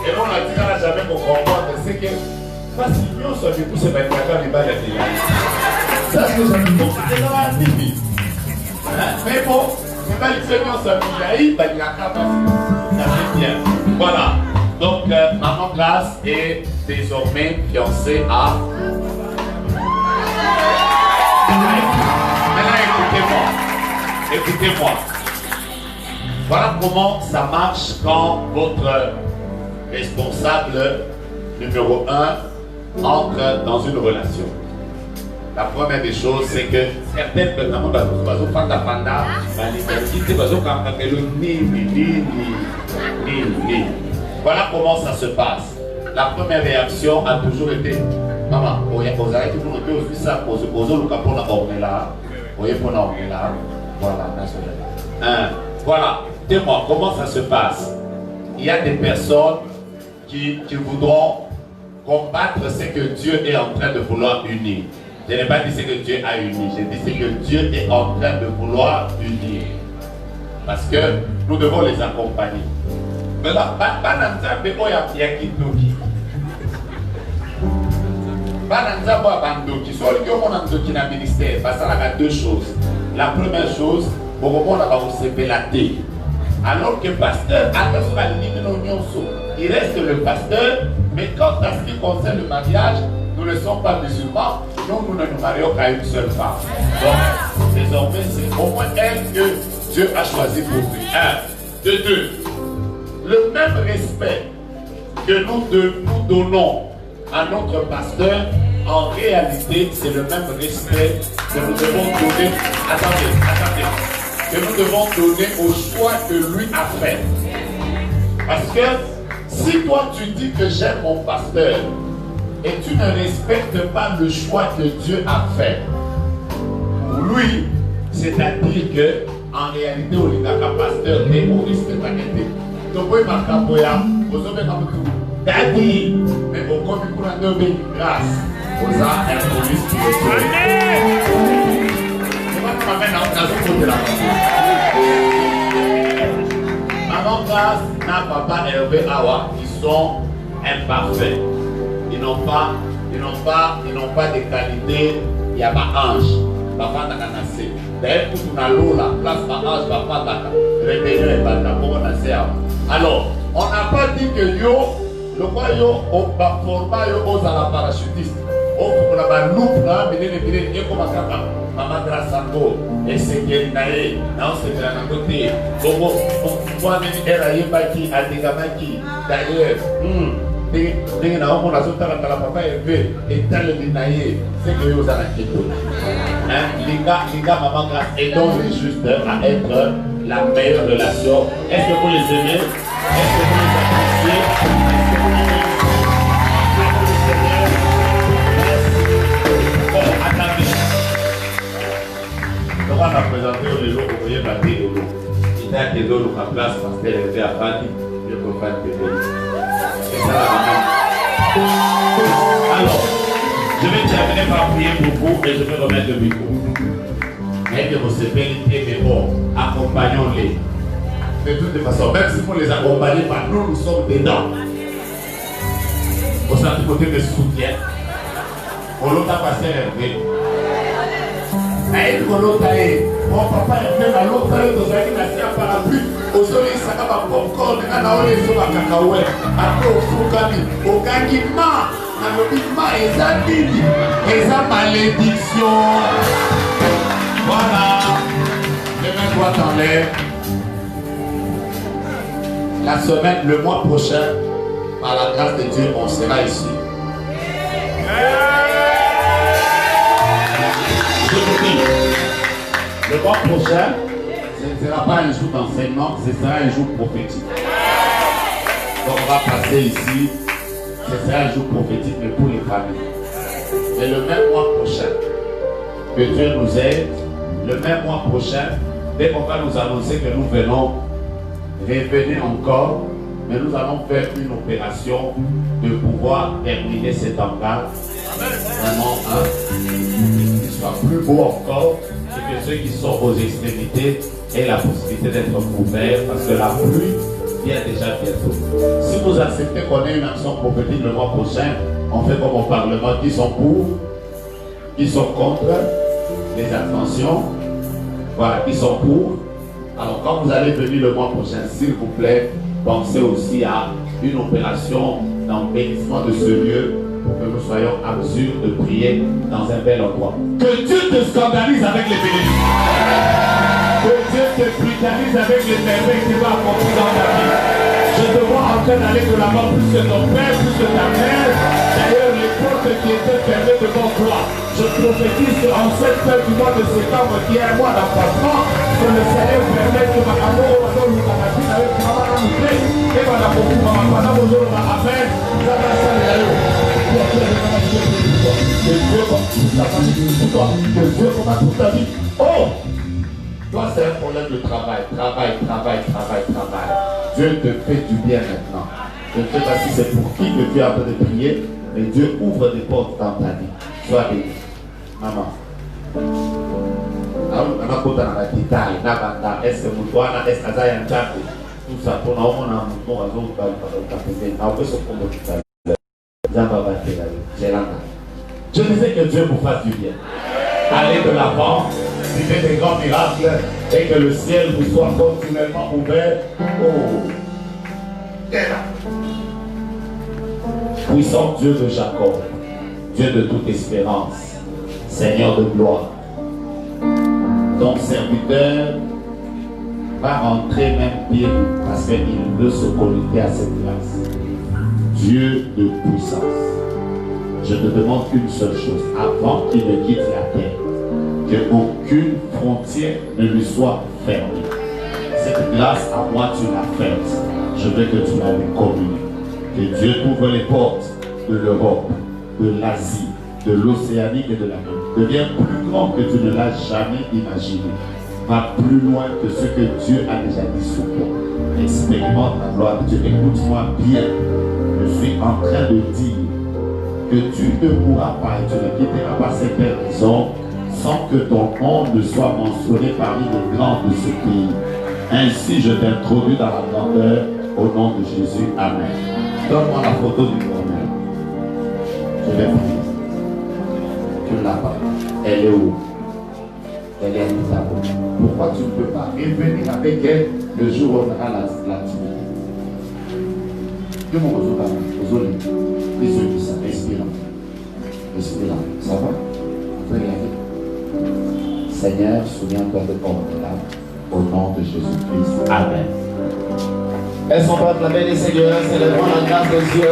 Et on a dit qu'on n'a jamais comprendre, c'est que parce qu'ils ont sur du coup, c'est pas une bagarre de balle à ça, c'est ça qui faut. C'est dans la TV. Mais bon, c'est pas les seigneurs sur du jaï, bah il y a qu'à passer. Ça fait bien. Voilà. Donc, Maman Grace est désormais fiancée à. Maintenant, écoutez-moi. Écoutez-moi. Voilà comment ça marche quand votre responsable numéro 1 entre dans une relation. La première des choses, c'est que certaines personnes voilà comment ça se passe. La première réaction a toujours été maman, vous avez toujours dit ça pour se poser le capot là. Voilà, voilà. Dis-moi, comment ça se passe? Il y a des personnes qui voudront combattre ce que Dieu est en train de vouloir unir. Je n'ai pas dit ce que Dieu a uni, j'ai dit ce que Dieu est en train de vouloir unir. Parce que nous devons les accompagner. Mais là, deux choses. La première chose, pour le moment, on va se pélater. Alors que pasteur, il reste le pasteur, mais quant à ce qui concerne le mariage, nous ne sommes pas musulmans, nous ne nous marions qu'à une seule femme. Donc, désormais, c'est au moins elle que Dieu a choisi pour lui. 1. De 2. Le même respect que nous donnons à notre pasteur, en réalité, c'est le même respect que nous devons donner. Attendez. Que nous devons donner au choix que lui a fait. Parce que si toi tu dis que j'aime mon pasteur et tu ne respectes pas le choix que Dieu a fait pour lui, c'est-à-dire que en réalité au lieu pasteur et au respect pas été. Donc oui ma capoya, vous avez comme tout. Daddy, mais au commis pour la donner grâce aux arts et police spirituels. Maman Grace n'a papa Hervé Awa, ils sont imparfaits. Ils n'ont pas de qualité. Il n'y a pas ange. Papa n'a qu'à nasser. D'ailleurs, tout on a l'eau là, place par ange, papa n'a qu'à réveiller les bâtards pour nasser. Alors, on n'a pas dit que yo, le quoi yo, on va former yo aux parachutiste. On va louper là, mais les comme à Maman Grace Sango, et c'est qu'elle naïe, non, c'est bien à côté. Comment, moi-même, elle a eu bâti à des gamins qui, d'ailleurs, dès qu'on a sauté à la papa élevé, et tel le naïe, c'est que vous avez un kito. Les gars, Maman Grace, aidons-les juste à être la meilleure relation. Est-ce que vous les aimez? Est-ce que vous les appréciez? On a présenté au niveau où vous voyez la vie de l'eau. Il a été dans la place parce qu'elle était à Fanny. Je peux faire des bébés. C'est ça la maman. Alors, je vais terminer par prier pour vous et je vais remettre le micro. Et que vous séparez, mais bon, accompagnons-les. De toute façon, même si vous ne les accompagnez pas, nous sommes dedans. Au centre côté de soutien, on l'a passé Hervé. Et on l'a taillé. Mon papa est venu à l'autre taille dans un parapluie. Aujourd'hui, ça va pas popcorn, on a les autres à cacahuètes. Après, au Foukami, au Gagima, dans le Bima, et ça dit, et ça malédiction. Voilà. Les mains droites en l'air. La semaine, le mois prochain, par la grâce de Dieu, on sera ici. Je vous dis, le mois prochain, ce ne sera pas un jour d'enseignement, ce sera un jour prophétique. Donc on va passer ici, ce sera un jour prophétique, mais pour les familles. Et le même mois prochain, que Dieu nous aide, le même mois prochain, dès qu'on va nous annoncer que nous venons, revenez encore, mais nous allons faire une opération de pouvoir terminer cet hangar. Vraiment, qu'il soit plus beau encore et que ceux qui sont aux extrémités aient la possibilité d'être couverts parce que la pluie vient déjà bientôt. Si vous acceptez qu'on ait une action prophétique le mois prochain, on fait comme au Parlement, qui sont pour, qui sont contre, les abstentions, voilà, qui sont pour. Alors quand vous allez venir le mois prochain, s'il vous plaît, pensez aussi à une opération d'embellissement de ce lieu pour que nous soyons en mesure de prier dans un bel endroit. Que Dieu te scandalise avec les bénédictions. Que Dieu te brutalise avec les merveilles qu'il va accomplir dans ta vie. Je te vois en train d'aller de l'avant plus que ton père, plus que ta mère. D'ailleurs, les portes qui étaient fermées devant toi. Je prophétise qu'en cette fin du mois de septembre, qui est un mois d'accroissement, que le Seigneur permette que ma amour, ma donne, ma machine avec ma maman, nous plaît, et ma beaucoup, ma maman, bonjour, ma amen, ça va, ça va, que Dieu commence ta famille pour toi, que Dieu commence pour ta vie. Oh! Toi, c'est un problème de travail. Dieu te fait du bien maintenant. Je ne sais pas si c'est pour qui que tu es en train de prier, mais Dieu ouvre des portes dans ta vie. Sois béni. Maman. Est-ce que vous doit est-ce que ça y a un chat tout ça pour nous on a un mouton à l'autre je disais que Dieu vous fasse du bien. Allez de l'avant, vivez des grands miracles et que le ciel vous soit continuellement ouvert. Oh, puissant Dieu de Jacob, Dieu de toute espérance, Seigneur de gloire, ton serviteur va rentrer même pire parce qu'il veut se connecter à cette place. Dieu de puissance, je te demande une seule chose, avant qu'il ne quitte la terre, qu'aucune frontière ne lui soit fermée. Cette glace à moi tu l'as faite, je veux que tu la lui communiques. Que Dieu t'ouvre les portes de l'Europe, de l'Asie, de l'Océanie et de l'Amérique. Deviens plus grand que tu ne l'as jamais imaginé. Va plus loin que ce que Dieu a déjà dit sur toi. Expérimente la gloire de Dieu. Écoute-moi bien. Je suis en train de dire que tu ne mourras pas et tu ne quitteras pas cette maison sans que ton nom ne soit mentionné parmi les grands de ce pays. Ainsi, je t'introduis dans la grandeur au nom de Jésus. Amen. Donne-moi la photo du grand-mère. Je vais prier. Tu l'as pas. Elle est où? Elle est à l'État. Pourquoi tu ne peux pas revenir avec elle le jour où on aura la timide? Dis-moi aux autres. Désolé, ça. Respirant. Respirant. Ça va? Regardez. Seigneur, souviens-toi de ton là au nom de Jésus-Christ. Amen. Elles sont pas acclamées les seigneurs, célébrons la grâce de Dieu.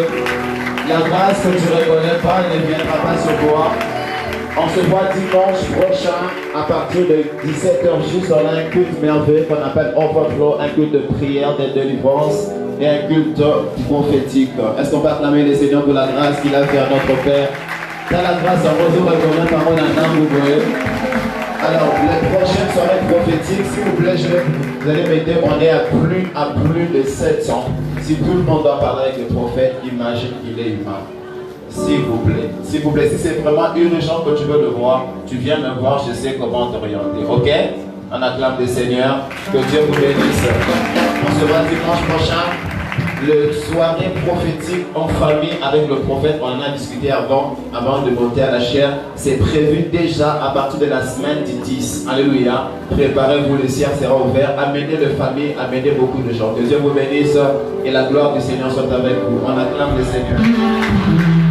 La grâce que tu ne reconnais pas ne viendra pas sur toi. On se voit dimanche prochain à partir de 17h juste dans un culte merveilleux qu'on appelle Overflow, un culte de prière, de délivrance et un culte prophétique. Est-ce qu'on peut acclamer les seigneurs de la grâce qu'il a fait à notre Père? Dans la grâce, en retour à donner parole à un vous voyez. Alors, les prochaines soirées prophétiques, s'il vous plaît, vous allez m'aider, on est à plus de 700. Si tout le monde doit parler avec le prophète, imagine qu'il est humain. S'il vous plaît. S'il vous plaît, si c'est vraiment urgent que tu veux le voir, tu viens me voir, je sais comment t'orienter. Ok? On acclame le Seigneur. Que Dieu vous bénisse. On se voit dimanche prochain. Le soirée prophétique en famille avec le prophète, on en a discuté avant de monter à la chair. C'est prévu déjà à partir de la semaine du 10. Alléluia. Préparez-vous, le ciel sera ouvert. Amenez les familles, amenez beaucoup de gens. Que Dieu vous bénisse et la gloire du Seigneur soit avec vous. On acclame le Seigneur.